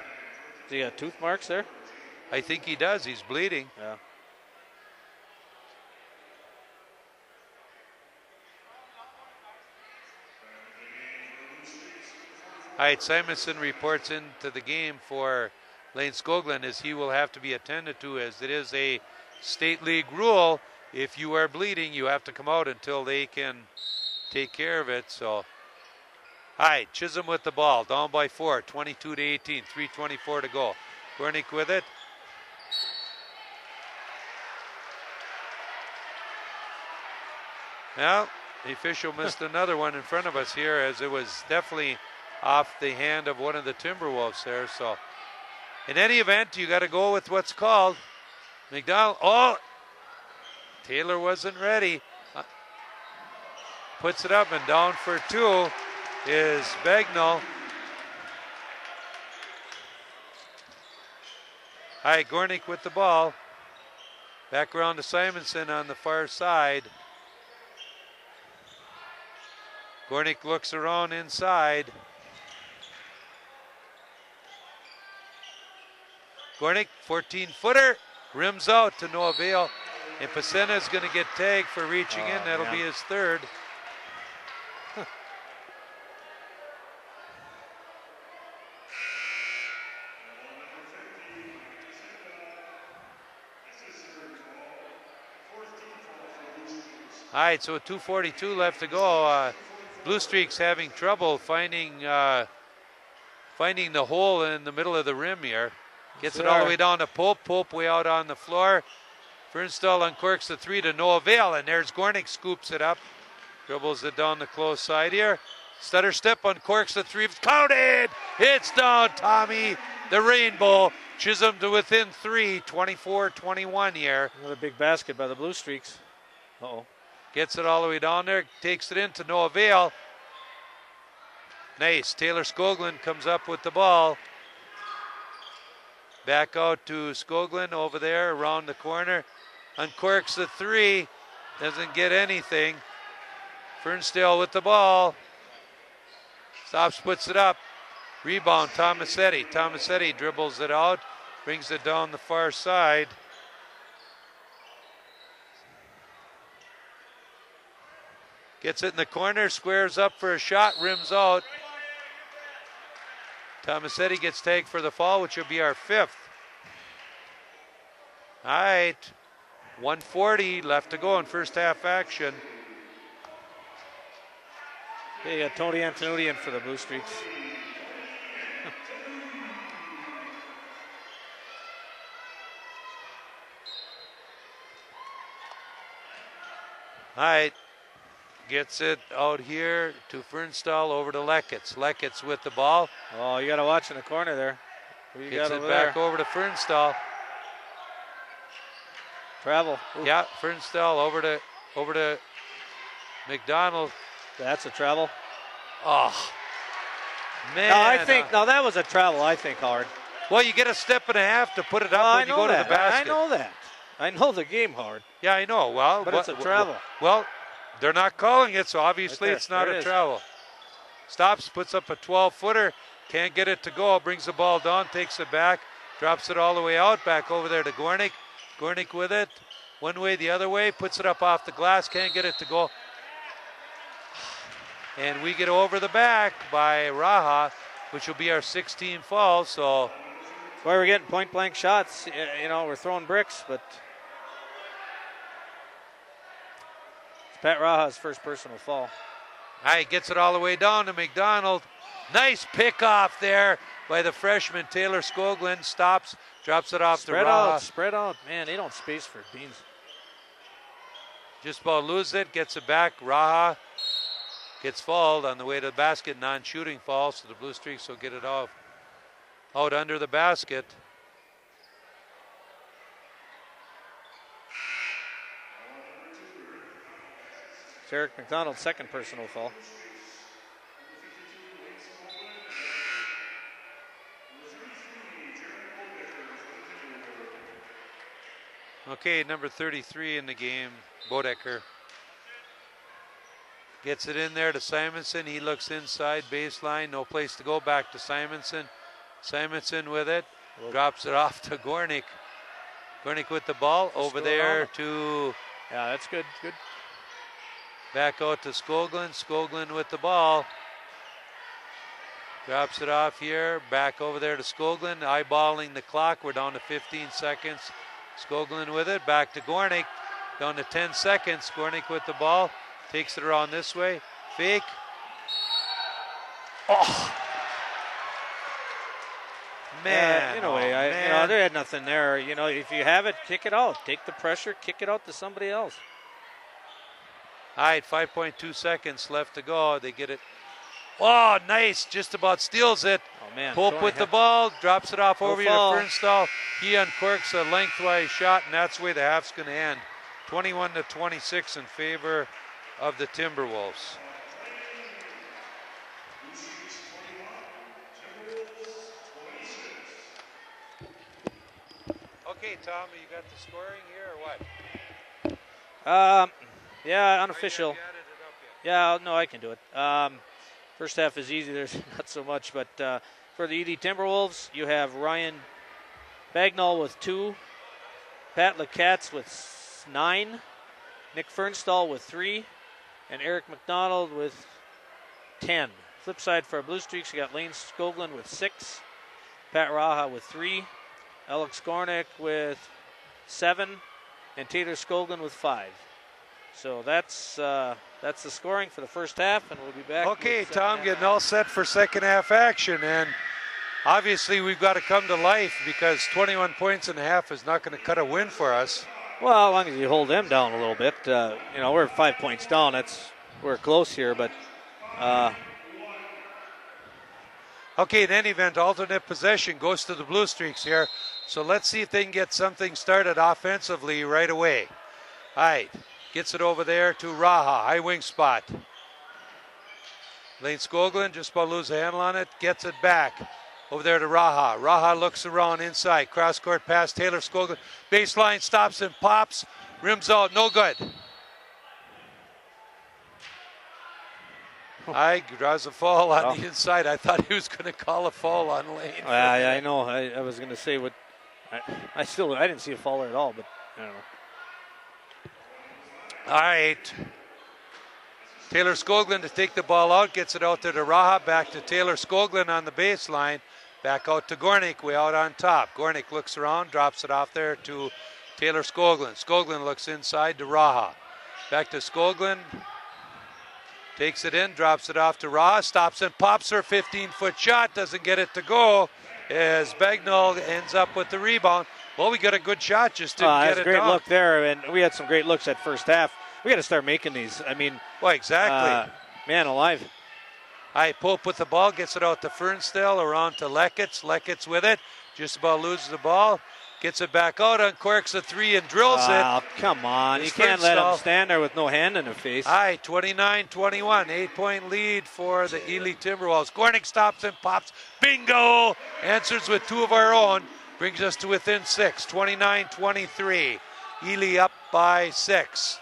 Does he got tooth marks there? I think he does. He's bleeding. Yeah. All right, Simonson reports into the game for Lane Skoglund as he will have to be attended to, as it is a state league rule. If you are bleeding, you have to come out until they can take care of it. So, all right, Chisholm with the ball, down by 4, 22-18, 3:24 to go. Gornick with it. Well, the official missed another one in front of us here, as it was definitely off the hand of one of the Timberwolves there. So, in any event, you got to go with what's called. McDonald, Taylor wasn't ready. Puts it up and down for 2 is Bagnall. All right, Gornick with the ball. Back around to Simonson on the far side. Gornick looks around inside. Gornick, 14-footer, rims out to no avail. And Pacena is going to get tagged for reaching in. That'll be his third. All right, so 2:42 left to go. Blue Streaks having trouble finding the hole in the middle of the rim here. Gets it all the way down to Pope. Pope way out on the floor. Fernstall uncorks the 3 to no avail, and there's Gornick, scoops it up. Dribbles it down the close side here. Stutter step, uncorks the 3. Counted! It's down, Tommy. The rainbow. Chisholm to within 3, 24-21 here. Another big basket by the Blue Streaks. Uh-oh. Gets it all the way down there. Takes it in to no avail. Nice. Taylor Skoglund comes up with the ball. Back out to Skoglund over there around the corner. Uncorks the 3. Doesn't get anything. Fernsdale with the ball. Stops, puts it up. Rebound, Tomasetti. Tomasetti dribbles it out. Brings it down the far side. Gets it in the corner. Squares up for a shot. Rims out. Tomasetti gets tagged for the foul, which will be our 5th. All right. 1:40 left to go in first half action. Okay, you got Tony Antonucci in for the Blue Streaks. All right. Gets it out here to Fernstall, over to Lekitz. Lekitz with the ball. Oh, you got to watch in the corner there. Gets it back over to Fernstall. Travel. Ooh. Yeah, Fernstall over to McDonald. That's a travel. Oh, man. No, that was a travel, I think, Howard. Well, you get a step and a half to put it up when you go to the basket. I know that. I know the game, Howard. Yeah, I know. Well, but it's a travel. Well, they're not calling it, so obviously it's not a travel. Stops, puts up a 12-footer, Can't get it to go. Brings the ball down, takes it back, drops it all the way out, back over there to Gornick. Gornick with it. One way, the other way, puts it up off the glass, can't get it to go. And we get over the back by Raha, which will be our 16th foul. So, boy, we're getting point blank shots. You know, we're throwing bricks, but it's Pat Raha's first personal foul. All right, gets it all the way down to McDonald. Nice pick off there by the freshman Taylor Skoglund. Stops, drops it off to Raha. Spread out. Man, they don't space for beans. Just about lose it, gets it back. Raha gets fouled on the way to the basket, non-shooting foul, so the Blue Streaks will get it off out under the basket. It's Eric McDonald's second personal foul. Okay, number 33 in the game, Bodecker. Gets it in there to Simonson. He looks inside baseline. No place to go. Back to Simonson. Simonson with it. Drops it off to Gornick. Gornick with the ball. Over there to... Yeah, that's good. Good. Back out to Skoglund. Skoglund with the ball. Drops it off here. Back over there to Skoglund. Eyeballing the clock. We're down to 15 seconds. Skoglund with it. Back to Gornick. Down to 10 seconds. Gornick with the ball. Takes it around this way. Fake. Oh. Man. In a way, they had nothing there. You know, if you have it, kick it out. Take the pressure, kick it out to somebody else. All right, 5.2 seconds left to go. They get it. Oh, nice. Just about steals it. Oh, man. Pope with the ball. Drops it off over here to Fernstall. He uncorks a lengthwise shot, and that's the way the half's going to end. 21-26 in favor of the Timberwolves. Okay, Tom, you got the scoring here or what? Yeah, unofficial. Yeah, no, I can do it. First half is easy. There's not so much, but for the ED Timberwolves, you have Ryan Bagnall with 2, Pat LeCatz with 9, Nick Fernstall with 3, and Eric McDonald with 10. Flip side for our Blue Streaks, you got Lane Skoglund with 6, Pat Raha with 3, Alex Gornick with 7, and Taylor Skoglund with 5. So that's the scoring for the first half, and we'll be back. Okay, Tom, getting all set for second half action, and obviously we've got to come to life because 21 points and a half is not going to cut a win for us. Well, as long as you hold them down a little bit, we're 5 points down. We're close here, but. Okay, in any event, alternate possession goes to the Blue Streaks here. So let's see if they can get something started offensively right away. All right, gets it over there to Raha, high wing spot. Lane Skoglund just about lose a handle on it, gets it back. Over there to Raha. Raha looks around inside. Cross court pass, Taylor Skoglund. Baseline stops and pops. Rims out, no good. Draws a foul on the inside. I thought he was going to call a foul on Lane. I know. I was going to say what. I didn't see a foul at all, but I don't know. All right. Taylor Skoglund to take the ball out, gets it out there to Raha, back to Taylor Skoglund on the baseline, back out to Gornick, way out on top. Gornick looks around, drops it off there to Taylor Skoglund. Skoglund looks inside to Raha. Back to Skoglund, takes it in, drops it off to Raha, stops and pops her 15-foot shot, doesn't get it to go as Bagnall ends up with the rebound. Well, we got a good shot, just didn't get it great down. Look there, and we had some great looks at first half. We got to start making these. I mean, well, exactly. Man alive. All right, Pope with the ball, gets it out to Fernstell, around to Lekitz. Lekitz with it, just about loses the ball. Gets it back out, uncorks a 3 and drills it. Oh, come on. You can't let him stand there with no hand in the face. All right, 29-21, 8-point lead for the Ely Timberwolves. Gornick stops and pops. Bingo! Answers with 2 of our own. Brings us to within 6, 29-23. Ely up by 6.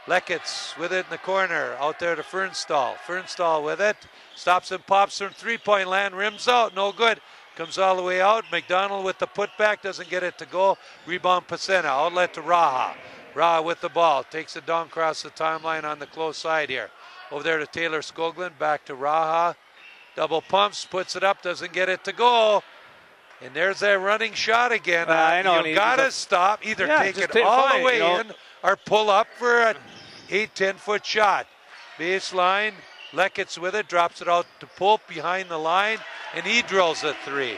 Leckitz with it in the corner. Out there to Fernstall. Fernstall with it. Stops and pops from three-point land. Rims out. No good. Comes all the way out. McDonald with the putback. Doesn't get it to go. Rebound Pacena. Outlet to Raha. Raha with the ball. Takes it down across the timeline on the close side here. Over there to Taylor Skoglund. Back to Raha. Double pumps. Puts it up. Doesn't get it to go. And there's that running shot again. I know. You got to stop. Either take it all the way in or pull up for an 8-10 foot shot. Baseline. Leckitz with it. Drops it out to Pope behind the line. And he drills a three.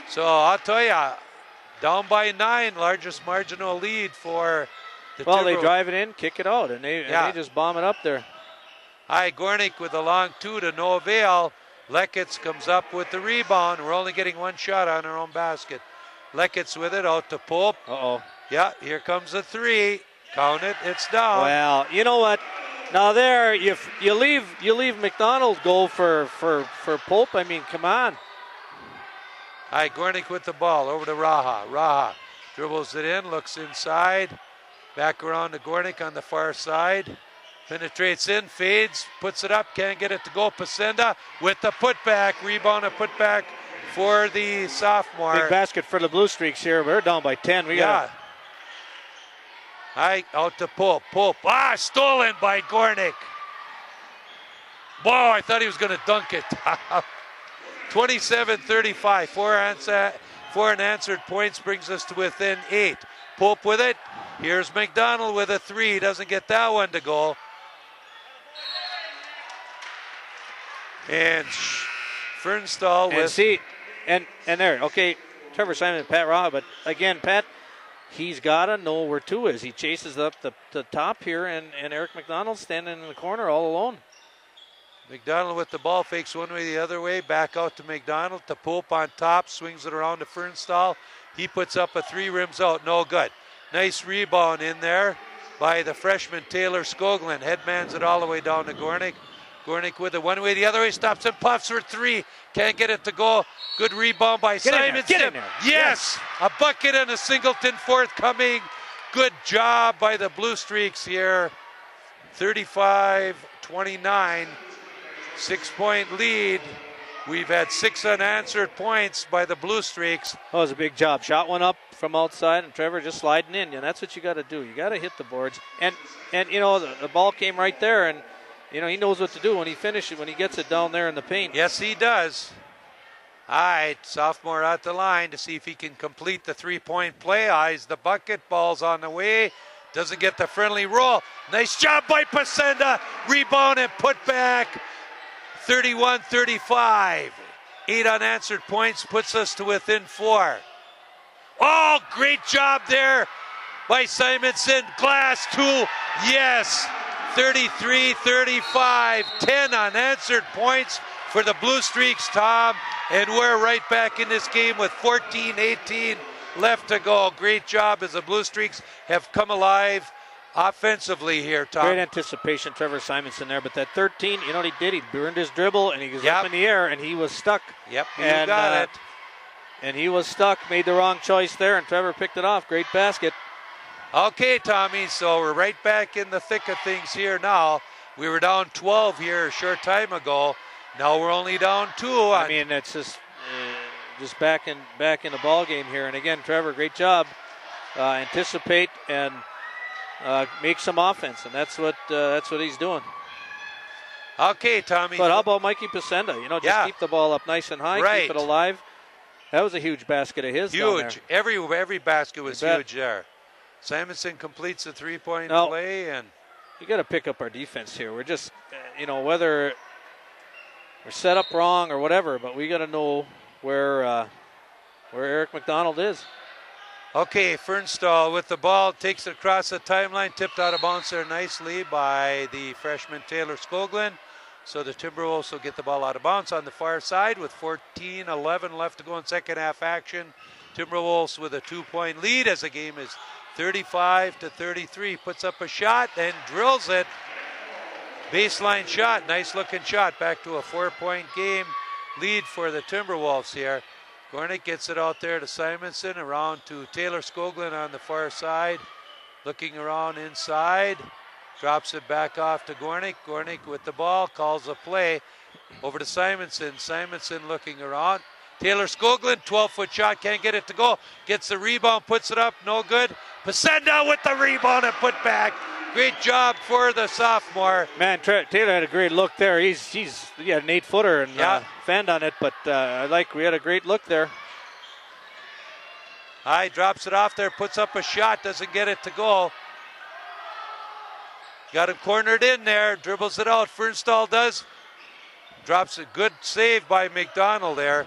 So I'll tell you, down by 9, largest marginal lead for the Well, they drive it in, kick it out, and they just bomb it up there. Hi, Gornick with a long 2 to no avail. Leckitz comes up with the rebound. We're only getting one shot on our own basket. Leckitz with it out to Pope. Uh-oh. Yeah, here comes a 3. Count it, it's down. Well, you know what? Now there, you leave McDonald go for Pope. I mean, come on. Hi, Gornick with the ball over to Raha. Raha dribbles it in, looks inside. Back around to Gornick on the far side. Penetrates in, fades, puts it up, can't get it to go. Pacenda with the putback. Rebound and putback for the sophomore. Big basket for the Blue Streaks here. We're down by 10. Hi, out to Pope. Pope, stolen by Gornick. Boy, I thought he was going to dunk it. 27-35. Four unanswered points brings us to within 8. Pope with it. Here's McDonald with a 3. Doesn't get that one to go. And Fernstall with... And there, okay, Trevor Simon and Pat Raha, but again, Pat, he's got to know where 2 is. He chases up the top here, and Eric McDonald standing in the corner all alone. McDonald with the ball, fakes one way, the other way, back out to McDonald, to Pope on top, swings it around to Fernstall. He puts up a 3, rims out, no good. Nice rebound in there by the freshman Taylor Skoglund. Headmans it all the way down to Gornick. Gornick with it one way, the other way, stops and puffs for 3. Can't get it to go. Good rebound by Simon. Get in there. Yes! A bucket and a singleton forthcoming. Good job by the Blue Streaks here. 35-29. 6-point lead. We've had 6 unanswered points by the Blue Streaks. That was a big job. Shot one up from outside, and Trevor just sliding in. And that's what you got to do. You got to hit the boards. And you know, the ball came right there, and you know, he knows what to do when he finishes, when he gets it down there in the paint. Yes, he does. All right, sophomore at the line to see if he can complete the 3-point play. Eyes the bucket, ball's on the way. Doesn't get the friendly roll. Nice job by Pacenda. Rebound and put back. 31-35. 8 unanswered points puts us to within 4. Oh, great job there by Simonson. Glass 2. Yes. 33-35. 10 unanswered points for the Blue Streaks, Tom. And we're right back in this game with 14-18 left to go. Great job as the Blue Streaks have come alive offensively here, Tom. Great anticipation, Trevor Simonson there. But that 13, you know what he did? He burned his dribble, and he was up in the air, and he was stuck. Yep, you got it. And he was stuck, made the wrong choice there, and Trevor picked it off. Great basket. Okay, Tommy, so we're right back in the thick of things here now. We were down 12 here a short time ago. Now we're only down 2. I mean, it's just back in the ball game here. And again, Trevor, great job. Anticipate and make some offense, and that's what he's doing. Okay, Tommy. But how about Mikey Pacenda? You know, just keep the ball up nice and high, keep it alive. That was a huge basket of his. Huge. Every basket was huge there. Simonson completes the 3-point play, and you got to pick up our defense here. We're just, whether we're set up wrong or whatever, but we got to know where Eric McDonald is. Okay, Fernstall with the ball, takes it across the timeline, tipped out of bounds there nicely by the freshman Taylor Skoglund. So the Timberwolves will get the ball out of bounds on the far side with 14-11 left to go in second half action. Timberwolves with a 2-point lead as the game is 35-33. Puts up a shot and drills it. Baseline shot, nice looking shot. Back to a 4-point game lead for the Timberwolves here. Gornick gets it out there to Simonson, around to Taylor Skoglund on the far side. looking around inside. Drops it back off to Gornick. Gornick with the ball, calls a play. Over to Simonson. Simonson looking around. Taylor Skoglund, 12-foot shot, can't get it to go. Gets the rebound, puts it up, no good. Pasenda with the rebound and put back. Great job for the sophomore. Man, Taylor had a great look there. He had an 8-footer and fanned on it, but we had a great look there. High drops it off there, puts up a shot, doesn't get it to go. Got him cornered in there, dribbles it out. Fernstall does. Drops a good save by McDonald there.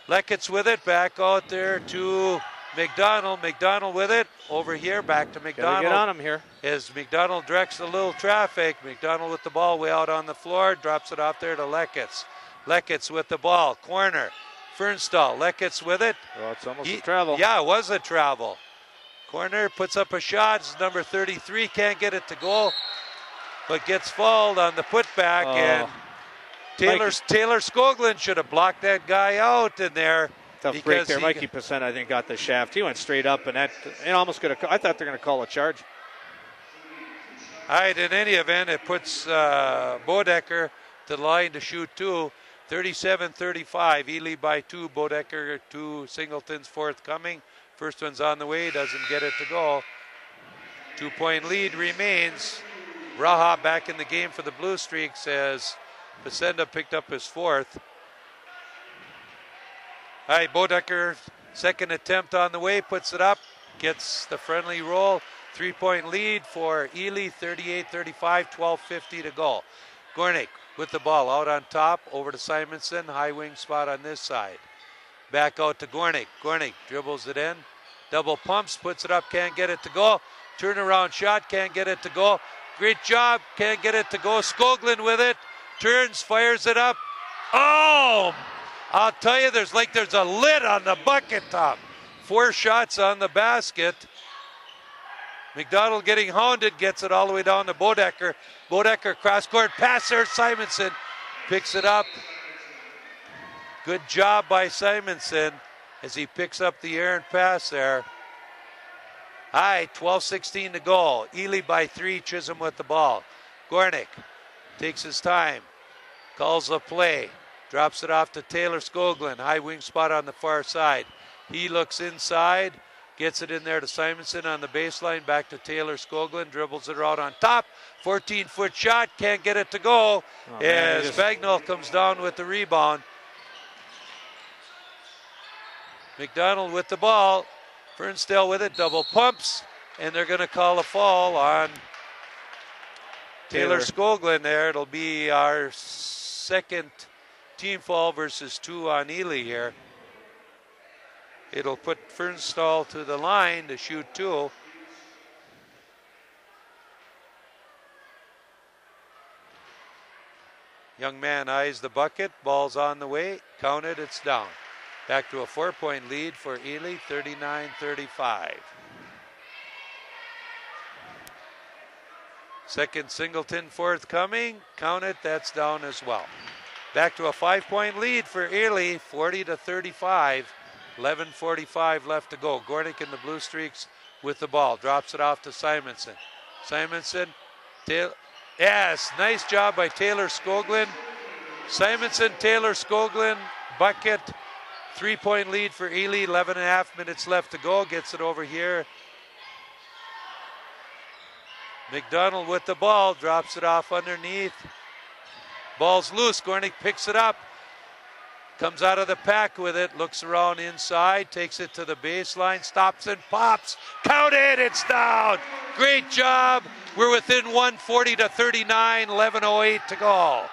Lekitz with it, back out there to McDonald. McDonald with it, over here, back to McDonald. Gotta get on him here. As McDonald directs a little traffic. McDonald with the ball way out on the floor, drops it off there to Lekitz. Lekitz with the ball, corner. Fernstall, Lekitz with it. Well, it's almost a travel. Yeah, it was a travel. Corner, puts up a shot. It's number 33, can't get it to go, but gets fouled on the putback. And Taylor Skoglund should have blocked that guy out in there. Tough break there. Mikey Pacent, I think, got the shaft. He went straight up, and that almost could have. I thought they were going to call a charge. All right, in any event, it puts Bodecker to the line to shoot two. 37-35. Ely by 2. Bodecker 2. Singleton's forthcoming. First one's on the way. Doesn't get it to go. 2-point lead remains. Raha back in the game for the Blue Streaks as Pasenda picked up his 4th. All right, Bodecker, second attempt on the way, puts it up, gets the friendly roll. 3-point lead for Ely, 38-35, 12:50 to go. Gornick with the ball out on top, over to Simonson, high wing spot on this side. Back out to Gornick. Gornick dribbles it in, double pumps, puts it up, can't get it to go. Turnaround shot, can't get it to go. Great job, can't get it to go. Skoglund with it, turns, fires it up. Oh! I'll tell you, there's a lid on the bucket top. 4 shots on the basket. McDonald getting hounded, gets it all the way down to Bodecker. Bodecker cross-court passer, Simonson picks it up. Good job by Simonson as he picks up the errant pass there. All right, 12:16 to go. Ely by 3, Chisholm with the ball. Gornick takes his time, calls the play. Drops it off to Taylor Skoglund, high wing spot on the far side. He looks inside, gets it in there to Simonson on the baseline, back to Taylor Skoglund, dribbles it out on top. 14-foot shot, can't get it to go as Bagnall comes down with the rebound. McDonald with the ball, Fernsdale with it, double pumps, and they're going to call a foul on Taylor Skoglund there. It'll be our second team foul versus 2 on Ely here. It'll put Fernsdale to the line to shoot 2. Young man eyes the bucket, ball's on the way, counted, it's down. Back to a 4-point lead for Ely, 39-35. Second Singleton forthcoming, count it, that's down as well. Back to a 5-point lead for Ely, 40-35. 11:45 left to go. Gornick and the Blue Streaks with the ball. Drops it off to Simonson. Simonson, yes, nice job by Taylor Skoglund. Simonson, Taylor Skoglund, bucket. 3-point lead for Ely, 11.5 minutes left to go. Gets it over here. McDonald with the ball, drops it off underneath. Ball's loose, Gornick picks it up. Comes out of the pack with it, looks around inside, takes it to the baseline, stops and pops. Count it, it's down. Great job. We're within 140-39, 11:08 to go.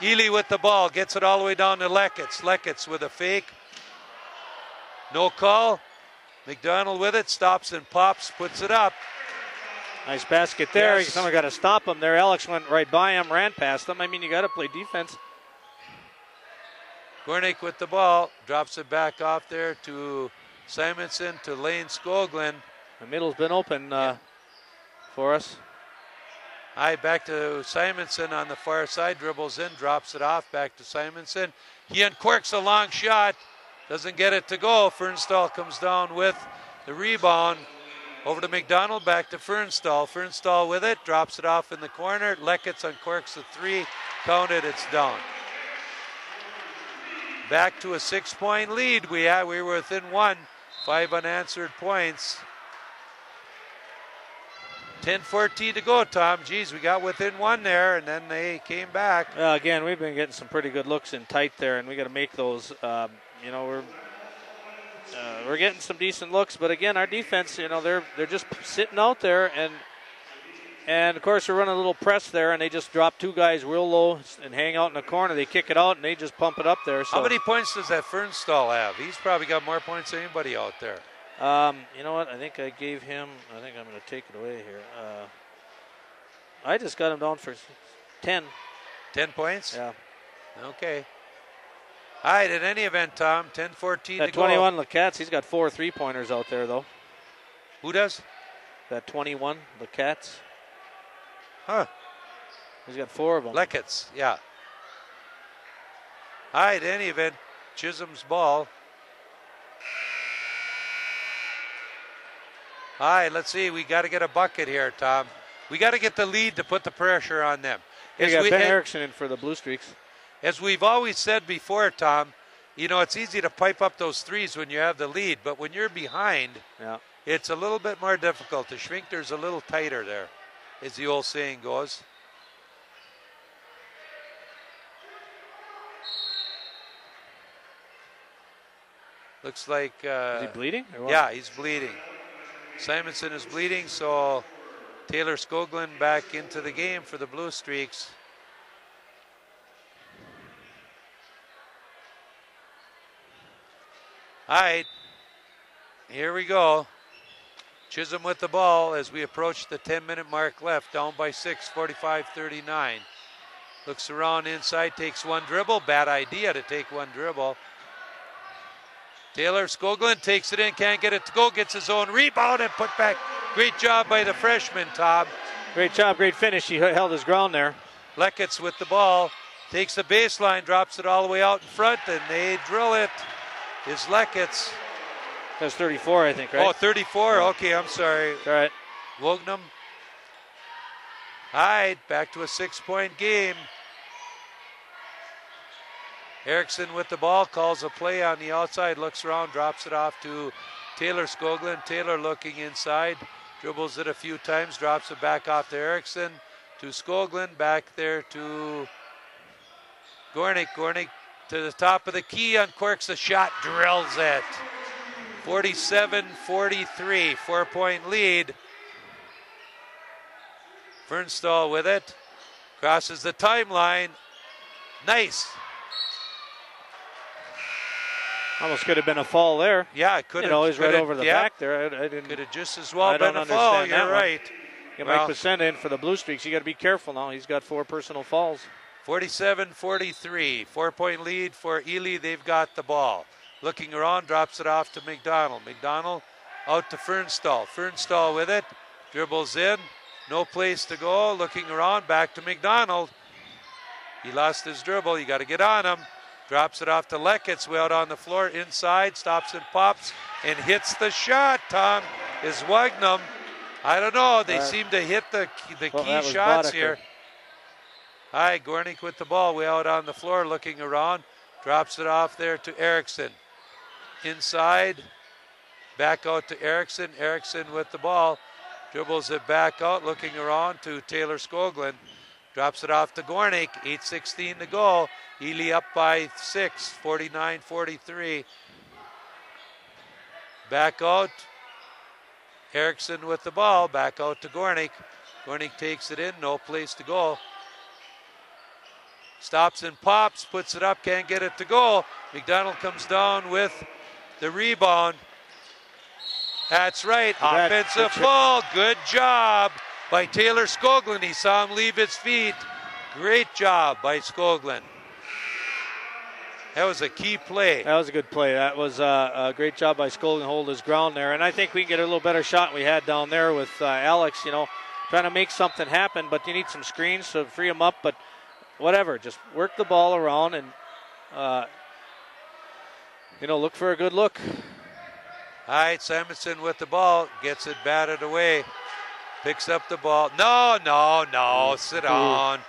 Ely with the ball, gets it all the way down to Lekitz. Lekitz with a fake. No call. McDonald with it, stops and pops, puts it up. Nice basket there. Yes. Someone got to stop him there. Alex went right by him, ran past him. I mean, you got to play defense. Gornick with the ball, drops it back off there to Simonson, to Lane Skoglund. The middle's been open for us. High back to Simonson on the far side, dribbles in, drops it off, back to Simonson. He uncorks a long shot, doesn't get it to go. Fernsdale comes down with the rebound. Over to McDonald, back to Fernstall. Fernstall with it, drops it off in the corner. Leckitz uncorks the 3, counted, it's down. Back to a 6-point lead. We were within 1, 5 unanswered points. 10-14 to go, Tom. Geez, we got within 1 there, and then they came back. Again, we've been getting some pretty good looks in tight there, and we got to make those. We're getting some decent looks, but again, our defense, they're just sitting out there, and of course we're running a little press there, and they just drop 2 guys real low and hang out in the corner. They kick it out, and they just pump it up there. So. How many points does that Fernstall have? He's probably got more points than anybody out there. You know what? I think I gave him. I think I'm going to take it away here. I just got him down for 10. 10 points? Yeah. Okay. All right, in any event, Tom, 10-14 to go. That 21 Lecats, he's got 4 3-pointers out there, though. Who does? That 21 Lecats. Huh. He's got 4 of them. Leckitz, yeah. All right, in any event, Chisholm's ball. All right, let's see. We got to get a bucket here, Tom. We got to get the lead to put the pressure on them. You got Ben Erickson in for the Blue Streaks. As we've always said before, Tom, it's easy to pipe up those threes when you have the lead, but when you're behind, it's a little bit more difficult. The Schwinkter's a little tighter there, as the old saying goes. Looks like... is he bleeding? Yeah, he's bleeding. Simonson is bleeding, so Taylor Skoglund back into the game for the Blue Streaks. All right, here we go. Chisholm with the ball as we approach the 10-minute mark left, down by 6, 45-39. Looks around inside, takes 1 dribble. Bad idea to take 1 dribble. Taylor Skoglund takes it in, can't get it to go, gets his own rebound and put back. Great job by the freshman, Tom. Great job, great finish. He held his ground there. Leckitz with the ball, takes the baseline, drops it all the way out in front, and they drill it. Is Leckitz. That's 34, I think, right? Oh, 34. Yeah. Okay, I'm sorry. All right. Wognum. All right, back to a 6-point game. Erickson with the ball, calls a play on the outside, looks around, drops it off to Taylor Skoglund. Taylor looking inside, dribbles it a few times, drops it back off to Erickson, to Skoglund, back there to Gornick. Gornick to the top of the key, uncorks the shot, drills it. 47-43, 4-point lead. Fernstall with it, crosses the timeline. Nice. Almost could have been a fall there. Yeah, it could have. He's right over the back there. I didn't. Could have just as well been a fall. You're right. Get Mike Pacenda in for the Blue Streaks. You got to be careful now. He's got 4 personal fouls. 47-43, 4-point lead for Ely. They've got the ball. Looking around, drops it off to McDonald. McDonald out to Fernstall. Fernstall with it, dribbles in, no place to go. Looking around, back to McDonald. He lost his dribble. You got to get on him. Drops it off to Leckitz, way out on the floor, inside, stops and pops, and hits the shot, Tom, is Wagnum. I don't know, they seem to hit the key shots here. Hi, Gornick with the ball, way out on the floor, looking around, drops it off there to Erickson. Inside, back out to Erickson. Erickson with the ball, dribbles it back out, looking around to Taylor Skoglund. Drops it off to Gornick, 8:16 to go. Ely up by 6, 49-43. Back out. Erickson with the ball, back out to Gornick. Gornick takes it in, no place to go. Stops and pops, puts it up, can't get it to go. McDonald comes down with the rebound. That's right, offensive foul. Good job by Taylor Skoglund. He saw him leave his feet. Great job by Skoglund. That was a key play. That was a good play. That was a great job by Skoglund to hold his ground there. And I think we can get a little better shot than we had down there with Alex, trying to make something happen. But you need some screens to free him up. But whatever, just work the ball around and, look for a good look. All right, Simonson with the ball, gets it batted away, picks up the ball. No, sit down.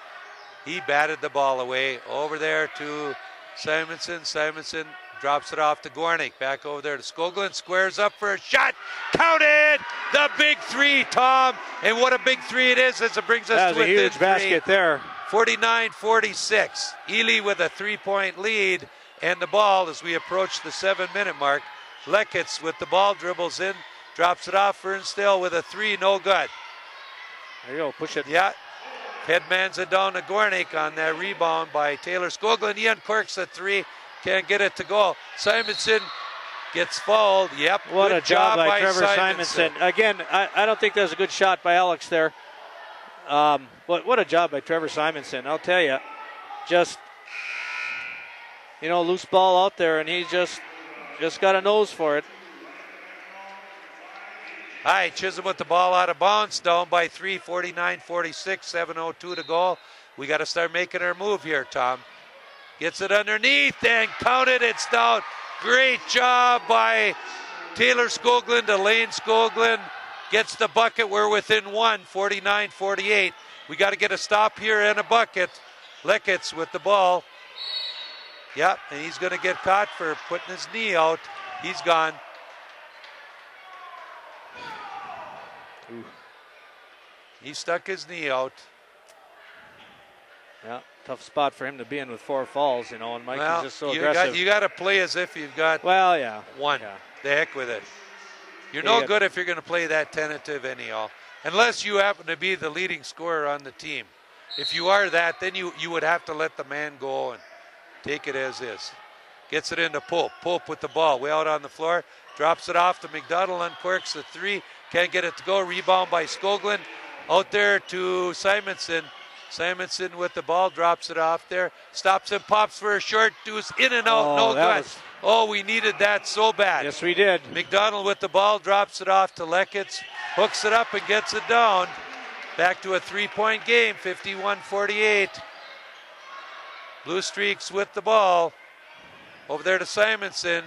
He batted the ball away. Over there to Simonson. Simonson drops it off to Gornick. Back over there to Skoglund. Squares up for a shot. Counted! The big three, Tom. And what a big three it is as it brings us to within a huge basket there. 49-46. Ely with a 3-point lead. And the ball as we approach the 7-minute mark. Leckitz with the ball, dribbles in, drops it off. Fernsdale with a three, no good. There you go, push it. Yeah, headmans it down to Gornick on that rebound by Taylor Skoglund. He uncorks a three, can't get it to go. Simonson gets fouled. Yep, what good a job by Trevor Simonson. Again, I don't think that was a good shot by Alex there. But what a job by Trevor Simonson. I'll tell you, just, loose ball out there, and he just got a nose for it. All right, Chisholm with the ball out of bounds, down by 3, 49-46, 7:02 to go. We got to start making our move here, Tom. Gets it underneath and counted, it's down. Great job by Taylor Skoglund to Lane Skoglund. Gets the bucket, we're within one, 49-48. We got to get a stop here and a bucket. Leckitz with the ball. Yep, and he's going to get caught for putting his knee out. He's gone. Ooh. He stuck his knee out. Yeah, tough spot for him to be in with 4 fouls, and Mike is just so aggressive. aggressive. You got to play as if you've got one. Yeah. The heck with it. You're no good if you're going to play that tentative anyhow, unless you happen to be the leading scorer on the team. If you are that, then you would have to let the man go and take it as is. Gets it into Pope. Pope with the ball way out on the floor. Drops it off to McDonald. Uncorks the three. Can't get it to go. Rebound by Skoglund. Out there to Simonson. Simonson with the ball. Drops it off there. Stops and pops for a short deuce. In and out. No good. Oh, we needed that so bad. Yes, we did. McDonald with the ball. Drops it off to Leckitz. Hooks it up and gets it down. Back to a 3-point game. 51-48. Blue Streaks with the ball. Over there to Simonson.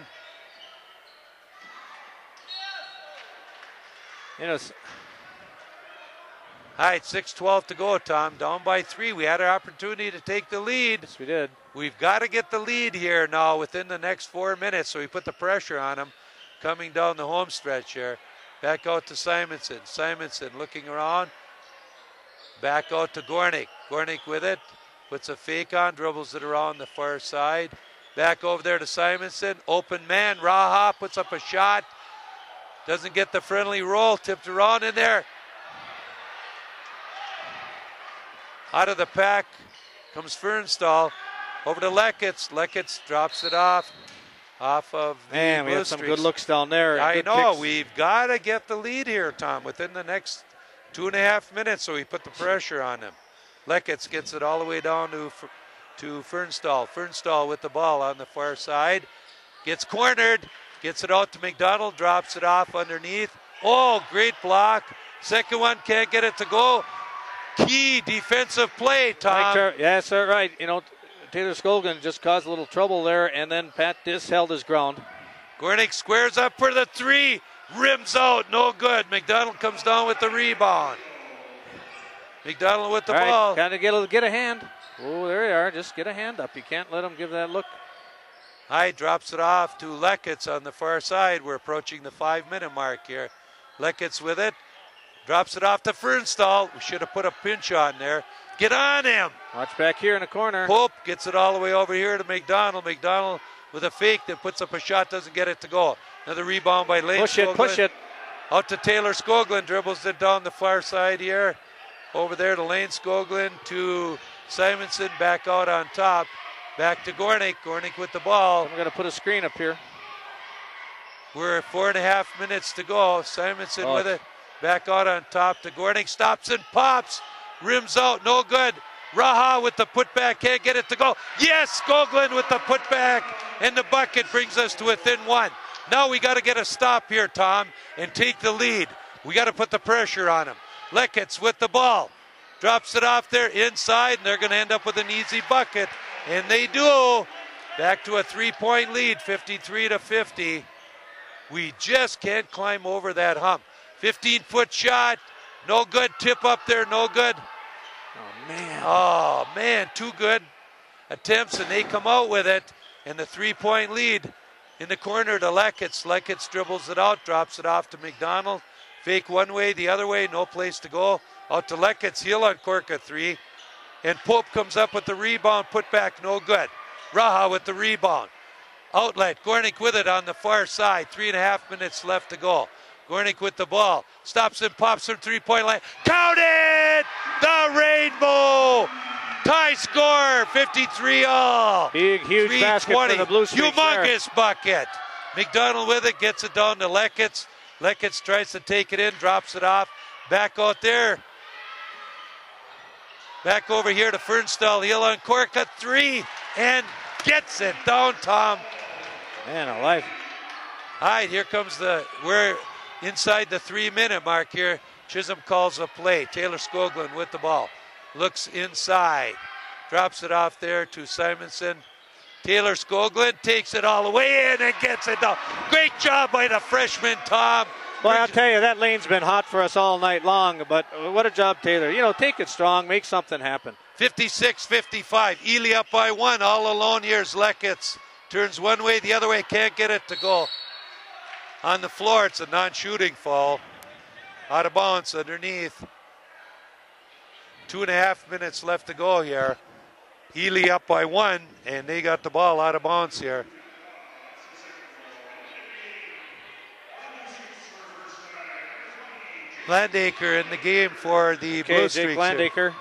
All right, 6:12 to go, Tom. Down by 3. We had our opportunity to take the lead. Yes, we did. We've got to get the lead here now within the next 4 minutes, so we put the pressure on him coming down the home stretch here. Back out to Simonson. Simonson looking around. Back out to Gornick. Gornick with it. Puts a fake on, dribbles it around the far side. Back over there to Simonson. Open man. Raha puts up a shot. Doesn't get the friendly roll. Tipped around in there. Out of the pack comes Fernstall. Over to Leckitz. Leckitz drops it off of the Man, we Blue had some Streaks. good looks down there. I Good know. picks. We've got to get the lead here, Tom, within the next 2.5 minutes, so we put the pressure on him. Leckitz gets it all the way down to Fernstall. Fernstall with the ball on the far side. Gets cornered. Gets it out to McDonald. Drops it off underneath. Oh, great block. Second one, can't get it to go. Key defensive play, Tom. Yeah, sir, right. Taylor Skoglund just caused a little trouble there, and then Pat Diss held his ground. Gornick squares up for the three. Rims out, no good. McDonald comes down with the rebound. McDonald with the ball. Kind of get a hand. Oh, there you are. Just get a hand up. You can't let him give that look. Hyde drops it off to Leckitz on the far side. We're approaching the 5-minute mark here. Leckitz with it. Drops it off to Fernstall. We should have put a pinch on there. Get on him. Watch back here in the corner. Pope gets it all the way over here to McDonald. McDonald with a fake that puts up a shot, doesn't get it to go. Another rebound by Lane Skoglund. Push it. Out to Taylor Skoglund. Dribbles it down the far side here. Over there to Lane Skoglund to Simonson. Back out on top. Back to Gornick. Gornick with the ball. I'm going to put a screen up here. We're at 4.5 minutes to go. Simonson with it. Back out on top to Gornick. Stops and pops. Rims out. No good. Raha with the putback. Can't get it to go. Yes, Skoglund with the putback. And the bucket brings us to within one. Now we got to get a stop here, Tom, and take the lead. We got to put the pressure on him. Leckitz with the ball. Drops it off there inside, and they're going to end up with an easy bucket. And they do. Back to a 3-point lead, 53-50. We just can't climb over that hump. 15-foot shot, no good. Tip up there, no good. Oh, man, too good attempts, and they come out with it. And the 3-point lead in the corner to Leckitz. Leckitz dribbles it out, drops it off to McDonald. Fake one way, the other way, no place to go. Out to Leckitz, he'll uncork a three. And Pope comes up with the rebound, put back, no good. Raha with the rebound. Outlet, Gornick with it on the far side. 3.5 minutes left to go. Gornick with the ball. Stops and pops from 3-point line. Count it! The Rainbow! Tie score, 53 all. Big, huge basket for the Blue Streaks. Humongous bucket. McDonald with it, gets it down to Leckitz. Leckitz tries to take it in, drops it off. Back out there. Back over here to Fernstall. He'll uncork a three and gets it down, Tom. Man alive. All right, here comes we're inside the 3-minute mark here. Chisholm calls a play. Taylor Skoglund with the ball. Looks inside. Drops it off there to Simonson. Taylor Skoglund takes it all the way in and gets it down. Great job by the freshman, Tom. Well, I'll tell you, that lane's been hot for us all night long, but what a job, Taylor. You know, take it strong, make something happen. 56-55. Ely up by one. All alone here's Leckitz. Turns one way, the other way. Can't get it to go. On the floor, it's a non-shooting foul. Out of bounds underneath. 2.5 minutes left to go here. Ely up by one, and they got the ball out of bounds here. Landacre in the game for the Blue Streaks. Jake Landacre,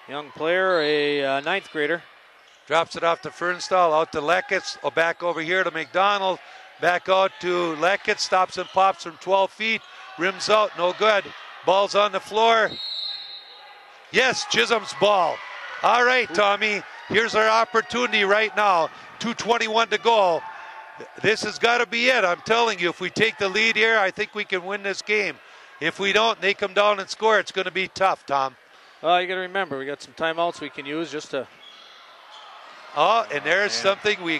young player, a ninth grader. Drops it off to Fernstall, out to Leckitz, back over here to McDonald, back out to Leckitz, stops and pops from 12 feet, rims out, no good. Ball's on the floor. Yes, Chisholm's ball. All right, Tommy, here's our opportunity right now. 2:21 to go. This has got to be it. I'm telling you, if we take the lead here, I think we can win this game. If we don't, they come down and score. It's going to be tough, Tom. Well, you got to remember, we got some timeouts we can use just to. Oh, and there's something we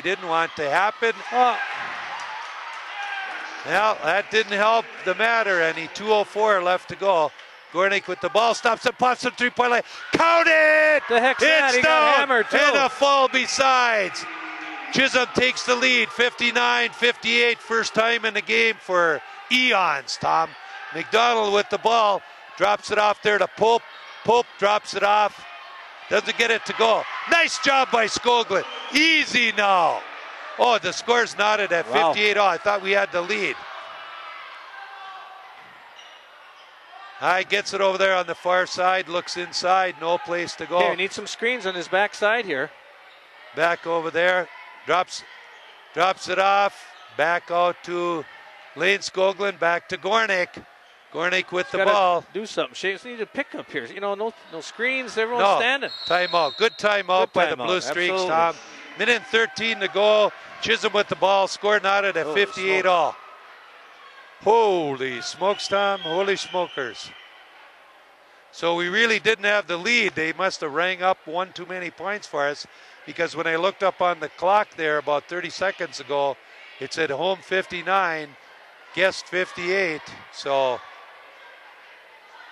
didn't want to happen. Oh. Well, that didn't help the matter any. 2:04 left to go. Gornick with the ball, stops and pops from 3-point line. Count it! The heck's that? He got hammered, too. And a fall besides. Chisholm takes the lead, 59-58. First time in the game for eons, Tom. McDonald with the ball, drops it off there to Pope. Pope drops it off, doesn't get it to go. Nice job by Skoglund. Easy now. Oh, the score's knotted at 58. Oh, I thought we had the lead. Gets it over there on the far side, looks inside, no place to go. Okay, we need some screens on his backside here. Back over there, drops it off, back out to Lane Skoglund, back to Gornick. Gornick with the ball. Do something. Shakes need to pick up here. You know, no screens. Everyone's standing. Timeout. Good timeout by the Blue Streaks, Tom. Minute and 13 to go. Chisholm with the ball. Score knotted at 58 all. Holy smokes, Tom. Holy smokers. So we really didn't have the lead. They must have rang up one too many points for us, because when I looked up on the clock there about 30 seconds ago, it said home 59, guest 58. So,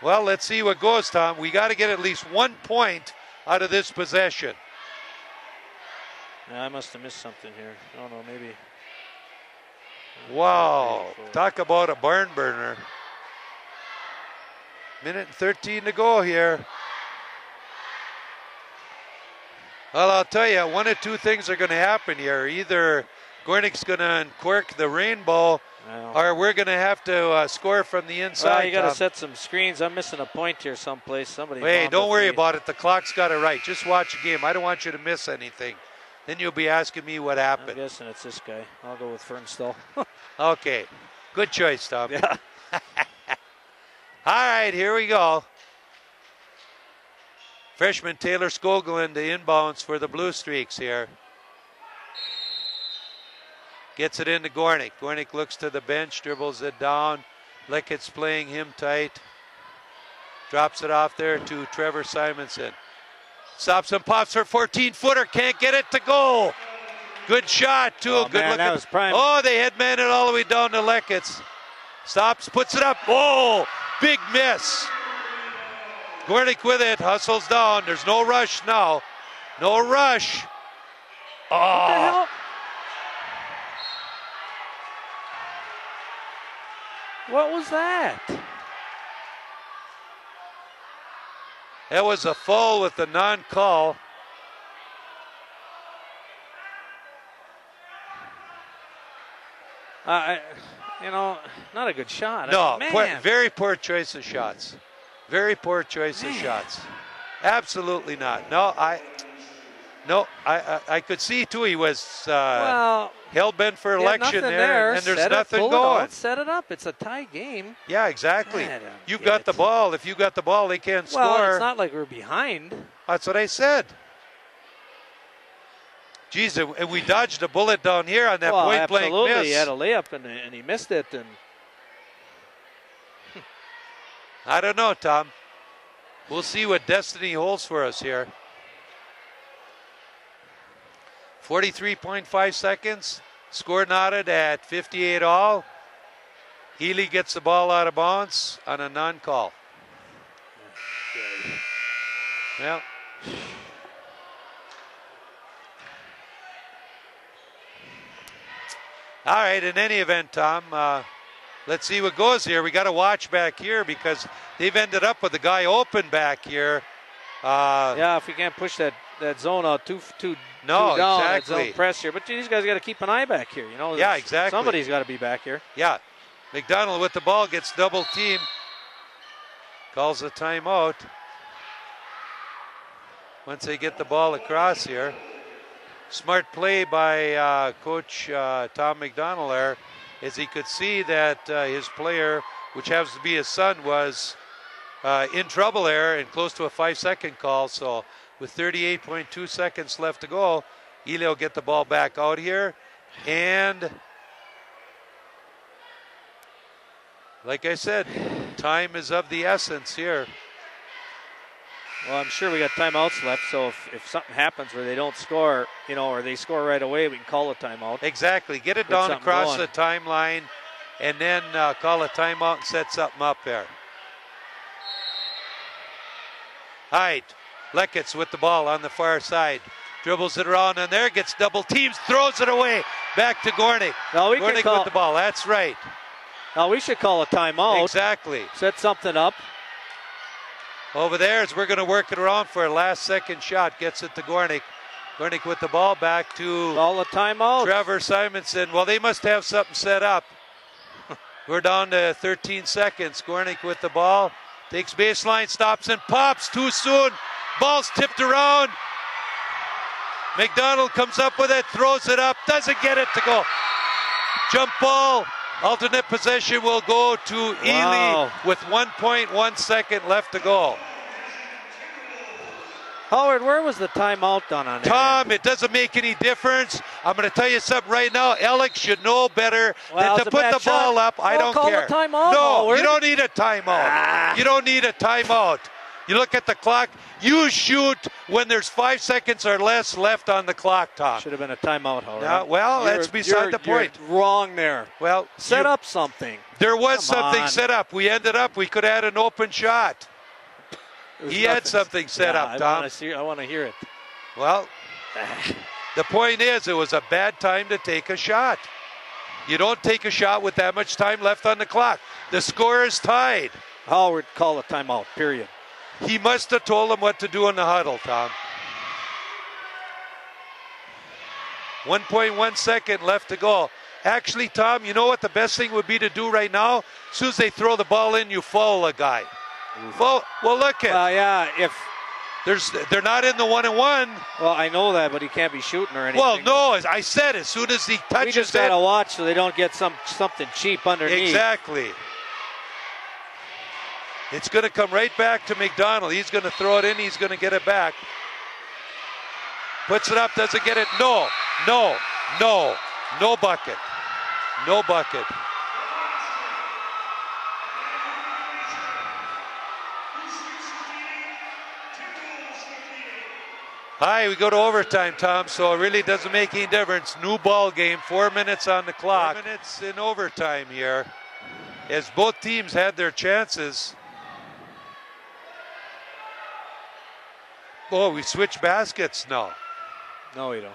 well, let's see what goes, Tom. We got to get at least 1 point out of this possession. Yeah, I must have missed something here. I don't know, maybe. Wow, talk about a barn burner. Minute and 13 to go here. Well, I'll tell you, one of two things are going to happen here. Either Gornick's going to uncork the Rainbow, or we're going to have to score from the inside. Well, you got to set some screens. I'm missing a point here someplace. Somebody. Hey, don't worry about it. The clock's got it right. Just watch the game. I don't want you to miss anything. Then you'll be asking me what happened. I'm guessing it's this guy. I'll go with Fernstall. Okay. Good choice, Tom. Yeah. All right, here we go. Freshman Taylor Skoglund, the inbounds for the Blue Streaks here. Gets it into Gornick. Gornick looks to the bench, dribbles it down. Lickett's playing him tight. Drops it off there to Trevor Simonson. Stops and pops for 14-footer. Can't get it to go. Good shot, too. Oh, Good man, look. that was prime. Oh, they headman it all the way down to Leckitz. Stops, puts it up. Oh, big miss. Gornick with it, hustles down. There's no rush now. No rush. What the Oh, hell? What was that? that was a foul with the non-call. Not a good shot. No, Man. very poor choice of shots. Very poor choice of shots. Absolutely not. No, I could see too. He was Well, hell bent for you have election nothing there, and there's Set it, nothing pull it going. out, set it up. It's a tie game. Yeah, exactly. I don't You've get got it. the ball. If you got the ball, they can't Well, score. it's not like we're behind. That's what I said. Geez, and we dodged a bullet down here on that point-blank absolutely. miss. He had a layup and he missed it. And I don't know, Tom. We'll see what destiny holds for us here. 43.5 seconds. Score knotted at 58 all. Healy gets the ball out of bounds on a non-call. Well, all right, in any event, Tom, let's see what goes here. We got to watch back here because they've ended up with the guy open back here. if we can't push that zone out too No, down, that exactly. zone press here. But these guys got to keep an eye back here. Yeah, exactly. Somebody's got to be back here. Yeah, McDonald with the ball gets double teamed. Calls a timeout. Once they get the ball across here. Smart play by Coach Tom McDonald there, as he could see that his player, which happens to be his son, was in trouble there and close to a 5-second call. So with 38.2 seconds left to go, Ely will get the ball back out here. And like I said, time is of the essence here. Well, I'm sure we got timeouts left, so if something happens where they don't score, or they score right away, we can call a timeout. Exactly. Get it Get down something across going. the timeline and then call a timeout and set something up there. Height. Leckitz with the ball on the far side. Dribbles it around on there, gets double teams, throws it away. Back to Gornick. No, we can Gornick call. with the ball. That's right. No, we should call a timeout. Exactly. Set something up. Over there as we're going to work it around for a last second shot. Gets it to Gornick. Gornick with the ball back to Call a timeout. Trevor Simonson. Well, they must have something set up. We're down to 13 seconds. Gornick with the ball. Takes baseline, stops and pops too soon. Ball's tipped around. McDonald comes up with it, throws it up, doesn't get it to go. Jump ball. Alternate possession will go to Ely with 1.1 second left to go. Howard, where was the timeout done on that? Tom, it doesn't make any difference. I'm going to tell you something right now. Alex should know better than to put the ball up. I don't care. Call a timeout, No, Howard. you don't need a timeout. You don't need a timeout. You look at the clock. You shoot when there's 5 seconds or less left on the clock, Tom. Should have been a timeout, Howard. Yeah, well, that's beside the point. You're wrong there. Well, Set up something. There was Come something on. set up. We could have had an open shot. He had something set up, Tom. I want to hear it. Well, the point is, it was a bad time to take a shot. You don't take a shot with that much time left on the clock. The score is tied. Howard, call a timeout, period. He must have told him what to do in the huddle, Tom. 1.1 second left to go. Actually, Tom, you know what the best thing would be to do right now? As soon as they throw the ball in, you foul a guy. Well, look at. If they're not in the 1-on-1. Well, I know that, but he can't be shooting or anything. Well, no, as I said, as soon as he touches we just it. gotta watch so they don't get something cheap underneath. Exactly. It's going to come right back to McDonald. He's going to throw it in. He's going to get it back. Puts it up, doesn't get it. No bucket. No bucket. Hi, we go to overtime, Tom, so it really doesn't make any difference. New ball game, 4 minutes on the clock. 4 minutes in overtime here, as both teams had their chances. Oh, we switch baskets now. No, we don't.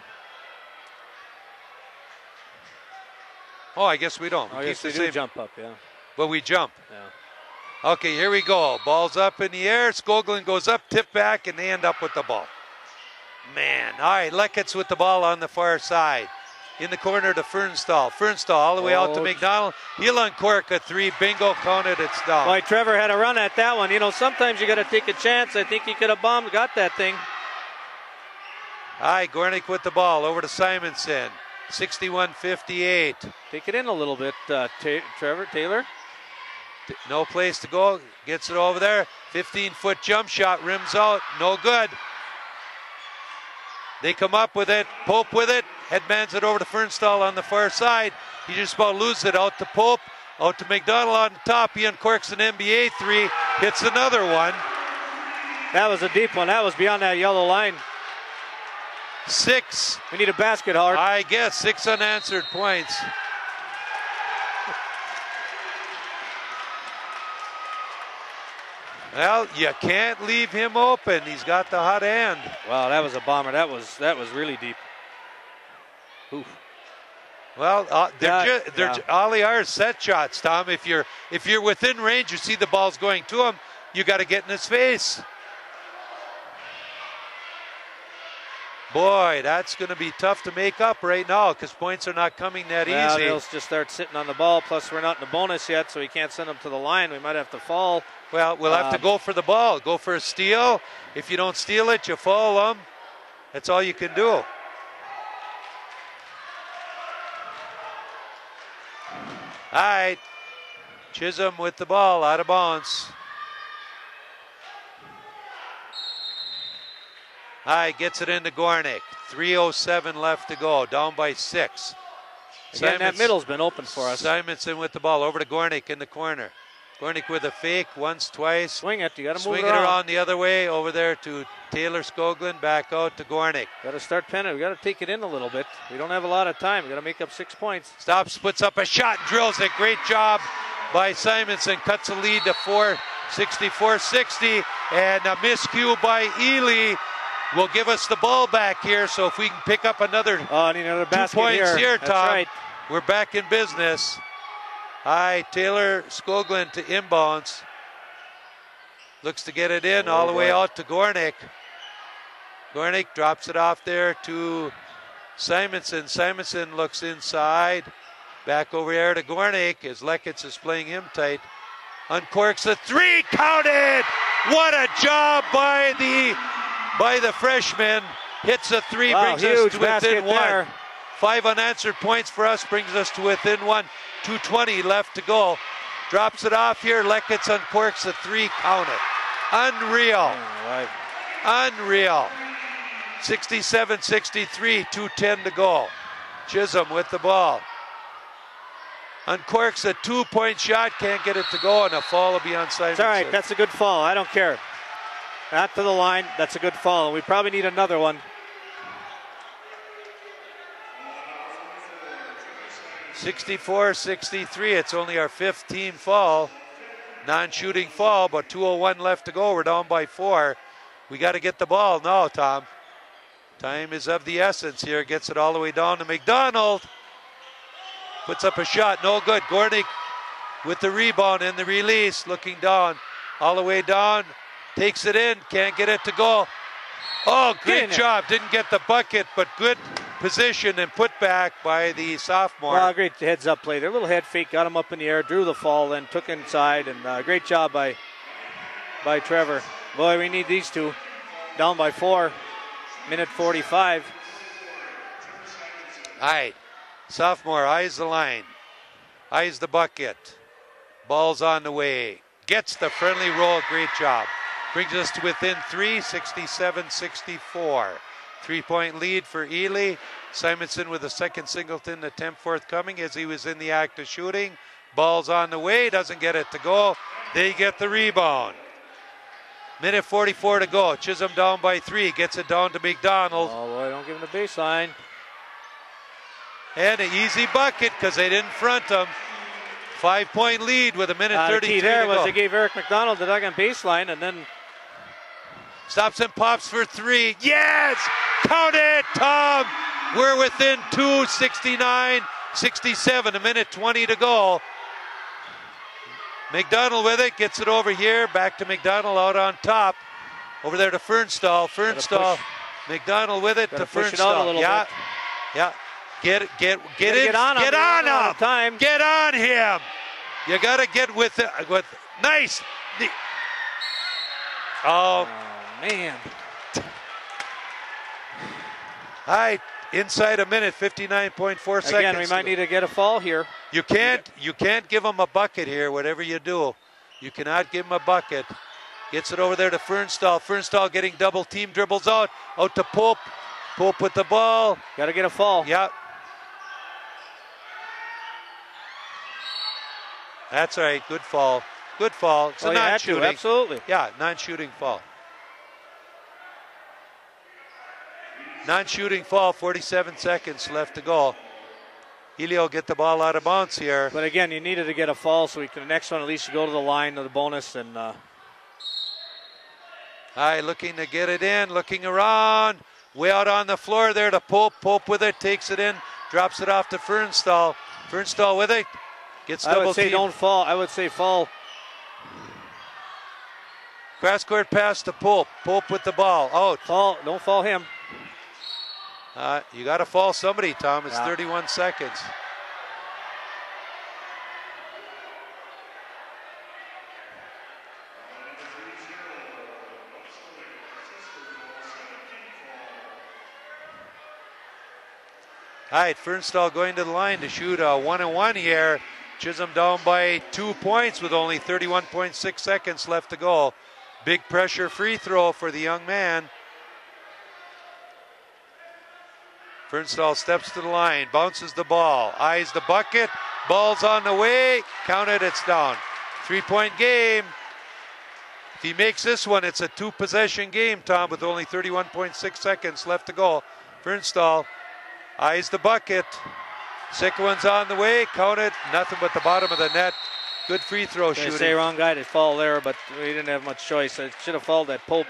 Oh, I guess we don't. I guess we do jump up, yeah. But we jump. Yeah. Okay, here we go. Ball's up in the air. Skoglund goes up, tip back, and they end up with the ball. Man, all right, Leckett's with the ball on the far side. In the corner to Fernstall. Fernstall all the way out to McDonald. He'll uncork a three. Bingo, counted, it's down. Boy, Trevor had a run at that one. You know, sometimes you got to take a chance. I think he could have got that thing. All right, Gornick with the ball over to Simonson. 61-58. Take it in a little bit, Trevor Taylor. No place to go. Gets it over there. 15-foot jump shot. Rims out. No good. They come up with it. Pope with it. Headmans it over to Fernstall on the far side. He just about loses it out to Pope. Out to McDonald on the top. He uncorks an NBA three. Hits another one. That was a deep one. That was beyond that yellow line. 6. We need a basket, Hart. I guess 6 unanswered points. Well, you can't leave him open. He's got the hot hand. Wow, that was a bomber. That was really deep. Oof. Well, they're all they are is set shots, Tom. If you're within range, you see the ball's going to him, you got to get in his face. Boy, that's going to be tough to make up right now because points are not coming that easy. They'll just start sitting on the ball. Plus, we're not in the bonus yet, so we can't send them to the line. We might have to fall. Well, we'll have to go for the ball. Go for a steal. If you don't steal it, you foul them. That's all you can do. All right. Chisholm with the ball, out of bounds. All right, gets it into Gornick. 3:07 left to go, down by 6. Again, that middle's been open for us. Simonson with the ball, over to Gornick in the corner. Gornick with a fake, once, twice. Swing it, you got to move it around the other way, over there to Taylor Skoglund, back out to Gornick. Got to start penning. We got to take it in a little bit. We don't have a lot of time. We got to make up 6 points. Stops, puts up a shot, drills it. Great job by Simonson. Cuts the lead to 64-60, and a miscue by Ely will give us the ball back here. So if we can pick up another, I need another 2 basket points here, Tom. That's right. We're back in business. Hi, Taylor Skoglund to inbounds. Looks to get it in all the way out to Gornick. Gornick drops it off there to Simonson. Simonson looks inside. Back over there to Gornick as Leckitz is playing him tight. Uncorks the three, counted! What a job by the freshman. Hits a three, brings us to within 1. There. 5 unanswered points for us, brings us to within 1. 2:20 left to go. Drops it off here. Leckitz uncorks the three, count it. Unreal. Right. Unreal. 67-63, 2:10 to go. Chisholm with the ball. Uncorks a 2-point shot, can't get it to go, and a fall will be on Simonson. It's all right, that's a good fall. I don't care. Not to the line, that's a good fall. We probably need another one. 64-63, it's only our 5th team fall. Non-shooting fall, but 2:01 left to go. We're down by 4. We got to get the ball now, Tom. Time is of the essence here. Gets it all the way down to McDonald. Puts up a shot, no good. Gornick with the rebound and the release, looking down, all the way down. Takes it in, can't get it to go. Oh, great job. Didn't get the bucket, but good position and put back by the sophomore. Well, great heads-up play. Their little head fake got him up in the air, drew the fall, then took inside, and great job by Trevor. Boy, we need these two. Down by 4, minute 45. All right, sophomore eyes the line, eyes the bucket. Ball's on the way. Gets the friendly roll, great job. Brings us to within 3, 67-64. 3-point lead for Ely. Simonson with a second singleton attempt forthcoming as he was in the act of shooting. Ball's on the way, doesn't get it to go. They get the rebound. Minute 44 to go. Chisholm down by 3. Gets it down to McDonald. Oh, boy, don't give him the baseline. And an easy bucket because they didn't front him. 5-point lead with a minute 33 the key there to was go. they gave Eric McDonald the dug on baseline, and then Stops and pops for 3. Yes! Count it, Tom! We're within 2, 69, 67. A minute 20 to go. McDonald with it, gets it over here. Back to McDonald out on top. Over there to Fernstall. Fernstall. McDonald with it to push it out a Fernstall. little Yeah. bit. Yeah. Get it. Get on him. Get on him. Time. Get on him. You got to get with it. Nice. Oh, man. all right. Inside a minute, 59.4 seconds. Again, we might need to get a fall here. You can't give him a bucket here, whatever you do. You cannot give him a bucket. Gets it over there to Fernstall. Fernstall getting double team, dribbles out to Pope. Pope with the ball. Got to get a fall. Yeah. That's all right. Good fall. Good fall. It's a non-shooting. Absolutely. Yeah, non-shooting fall. Non-shooting fall, 47 seconds left to go. Helio get the ball out of bounds here. But again, you needed to get a fall so we can, the next one at least you go to the line of the bonus. And Looking to get it in, looking around. Way out on the floor there to Pope. Pope with it, takes it in, drops it off to Fernstall. Fernstall with it, gets double team. I would say don't fall. I would say fall. Cross court pass to Pope. Pope with the ball, out. Fall, don't fall him. You got to fall somebody, Tom. It's 31 seconds. All right, Fernstall going to the line to shoot a 1-and-1 here. Chisholm down by 2 points with only 31.6 seconds left to go. Big pressure free throw for the young man. Fernstall steps to the line, bounces the ball, eyes the bucket, ball's on the way, counted, it's down. 3-point game. If he makes this one, it's a 2-possession game, Tom, with only 31.6 seconds left to go. Fernstall eyes the bucket. Second one's on the way, counted, nothing but the bottom of the net. Good free throw shooting. Say wrong guy to fall there, but we didn't have much choice. I should have fouled that Pope.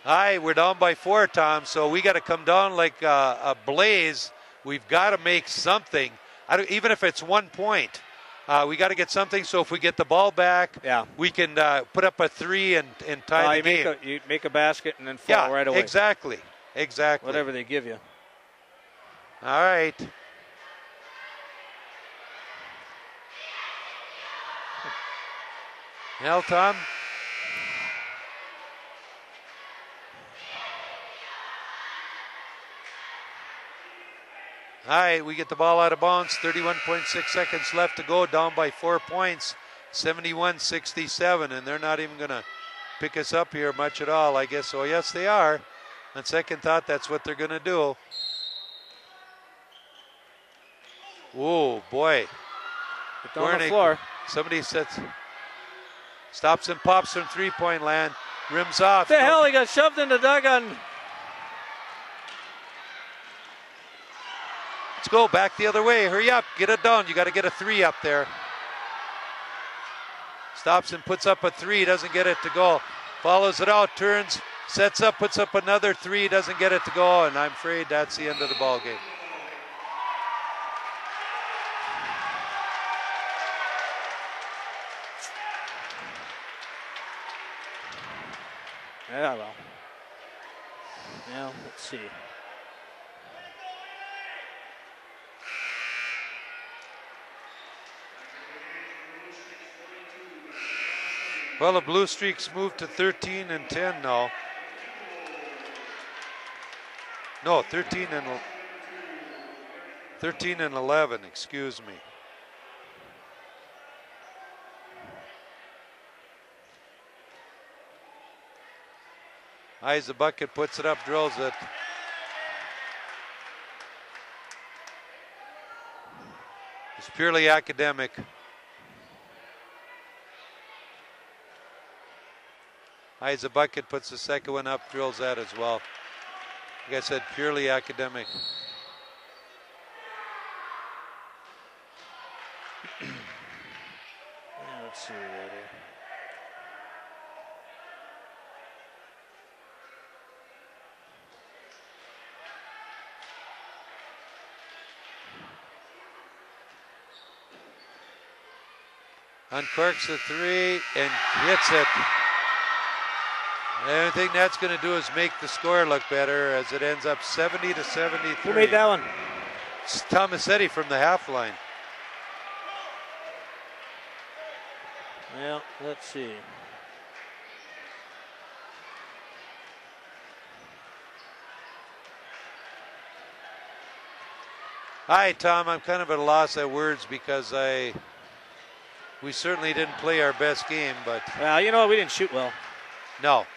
Hi, we're down by 4, Tom, so we got to come down like a blaze. We've got to make something. Even if it's 1 point, we got to get something. So if we get the ball back, we can put up a 3 and tie the game. You make a basket and then fall right away. Exactly. Whatever they give you. All right. Well, Tom. All right, we get the ball out of bounds. 31.6 seconds left to go, down by 4 points, 71-67, and they're not even going to pick us up here much at all, I guess. So, yes, they are. On second thought, that's what they're going to do. Oh, boy. Get on the floor. Somebody stops and pops from three-point land, rims off. What the hell? He got shoved in the dugout. Let's go back the other way. Hurry up. Get it done. You got to get a 3 up there. Stops and puts up a 3. Doesn't get it to go. Follows it out. Turns. Sets up. Puts up another 3. Doesn't get it to go. And I'm afraid that's the end of the ball game. Yeah, well. Now, let's see. Well, the Blue Streaks moved to 13 and 10 now. No, 13 and 11, excuse me. Eyes the bucket, puts it up, drills it. It's purely academic. High as a bucket, puts the second one up, drills that as well. Like I said, purely academic. Let's see right here. Uncorks the three and hits it. The only thing that's going to do is make the score look better as it ends up 70-73. Who made that one? It's Tomasetti from the half line. Well, let's see. Hi, Tom. I'm kind of at a loss at words because we certainly didn't play our best game, but Well, you know, we didn't shoot well. no.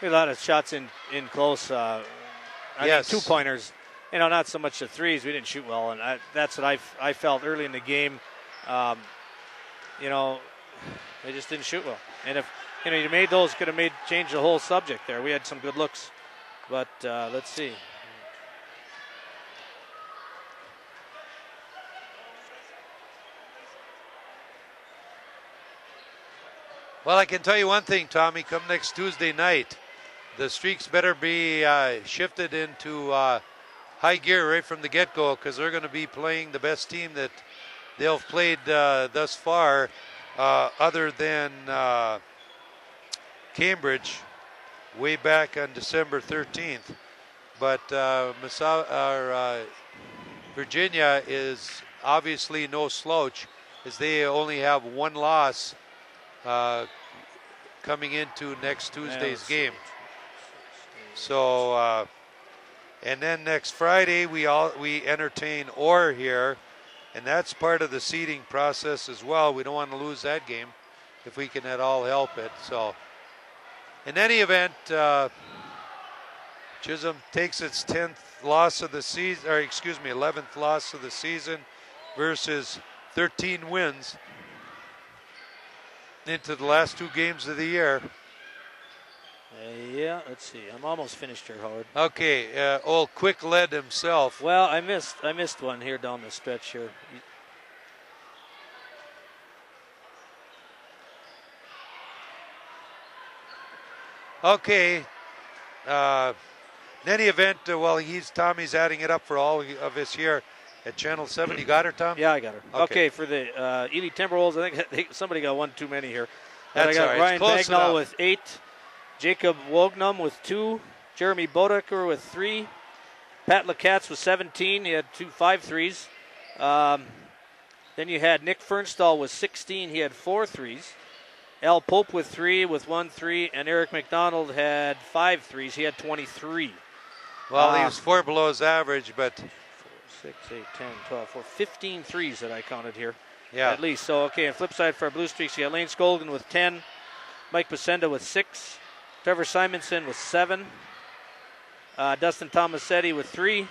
We had a lot of shots in close. Yes. 2-pointers. You know, not so much the threes. We didn't shoot well, and that's what I felt early in the game. You know, they just didn't shoot well. And if you made those, could have changed the whole subject there. We had some good looks, but let's see. Well, I can tell you one thing, Tommy. Come next Tuesday night, the Streaks better be shifted into high gear right from the get-go because they're going to be playing the best team that they'll have played thus far, other than Cambridge, way back on December 13th. But Virginia is obviously no slouch, as they only have one loss coming into next Tuesday's game. So, and then next Friday we entertain Orr here, and that's part of the seeding process as well. We don't want to lose that game if we can at all help it. So, in any event, Chisholm takes its 10th loss of the season, or 11th loss of the season, versus 13 wins into the last 2 games of the year. Yeah, let's see. I'm almost finished here, Howard. Okay, old Quick Lead himself. Well, I missed one here down the stretch here. Okay. In any event, Tommy's adding it up for all of us here at Channel 7. You got her, Tom? Yeah, I got her. Okay, for the Ely Timberwolves, I think somebody got one too many here. That's I got all right. Ryan Close Bagnall enough. with 8, Jacob Wognum with 2, Jeremy Bodecker with 3, Pat Lacatz with 17. He had 5 threes. Then you had Nick Fernstall with 16. He had 4 threes. Al Pope with 3, with 1 3, and Eric McDonald had 5 threes. He had 23. Well, he was 4 below his average, but 4, 6, 8, 10, 12, 15 threes that I counted here. yeah. At least. So, okay, on flip side for our Blue Streaks, you got Lane Skolgan with 10, Mike Pacenda with 6, Trevor Simonson with 7, Dustin Tomasetti with 3,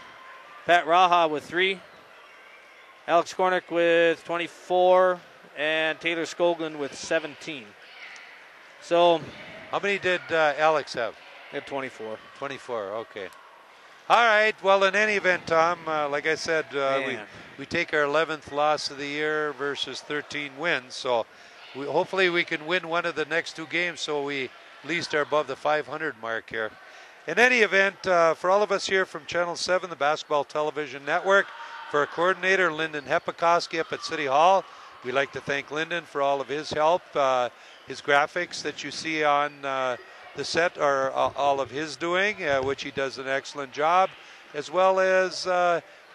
Pat Raha with 3, Alex Kornick with 24, and Taylor Skolgan with 17. So, How many did Alex have? they had 24. 24, okay. All right, well, in any event, Tom, like I said, we take our 11th loss of the year versus 13 wins. So hopefully we can win one of the next 2 games so we at least are above the 500 mark here. In any event, for all of us here from Channel 7, the Basketball Television Network, for our coordinator, Lyndon Hepikoski up at City Hall, we'd like to thank Lyndon for all of his help. His graphics that you see on the set are all of his doing, which he does an excellent job, as well as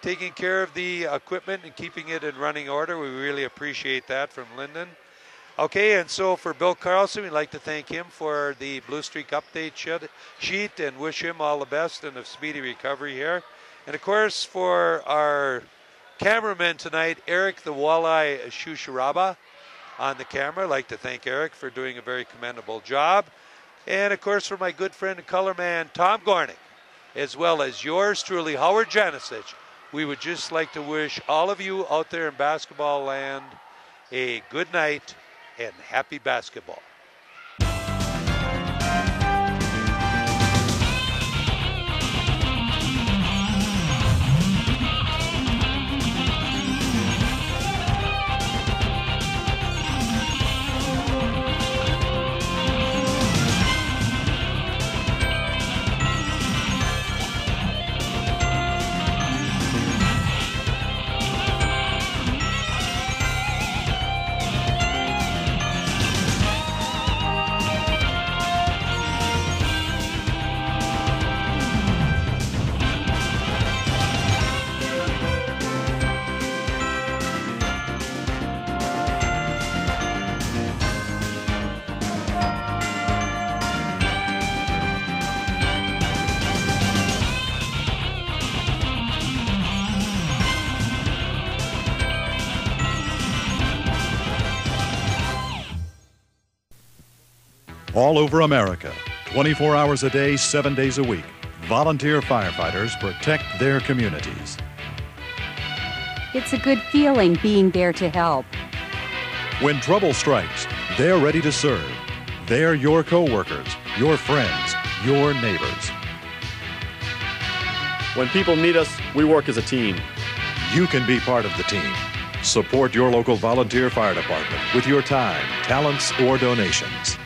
taking care of the equipment and keeping it in running order. We really appreciate that from Lyndon. Okay, and so for Bill Carlson, we'd like to thank him for the Blue Streak update sheet and wish him all the best and a speedy recovery here. And of course, for our cameraman tonight, Eric the Walleye Shusharaba on the camera. I'd like to thank Eric for doing a very commendable job. And of course, for my good friend and color man, Tom Gornick, as well as yours truly, Howard Janicic, we would just like to wish all of you out there in basketball land a good night and happy basketball. All over America, 24 hours a day, 7 days a week, volunteer firefighters protect their communities. It's a good feeling being there to help. When trouble strikes, they're ready to serve. They're your co-workers, your friends, your neighbors. When people need us, we work as a team. You can be part of the team. Support your local volunteer fire department with your time, talents, or donations.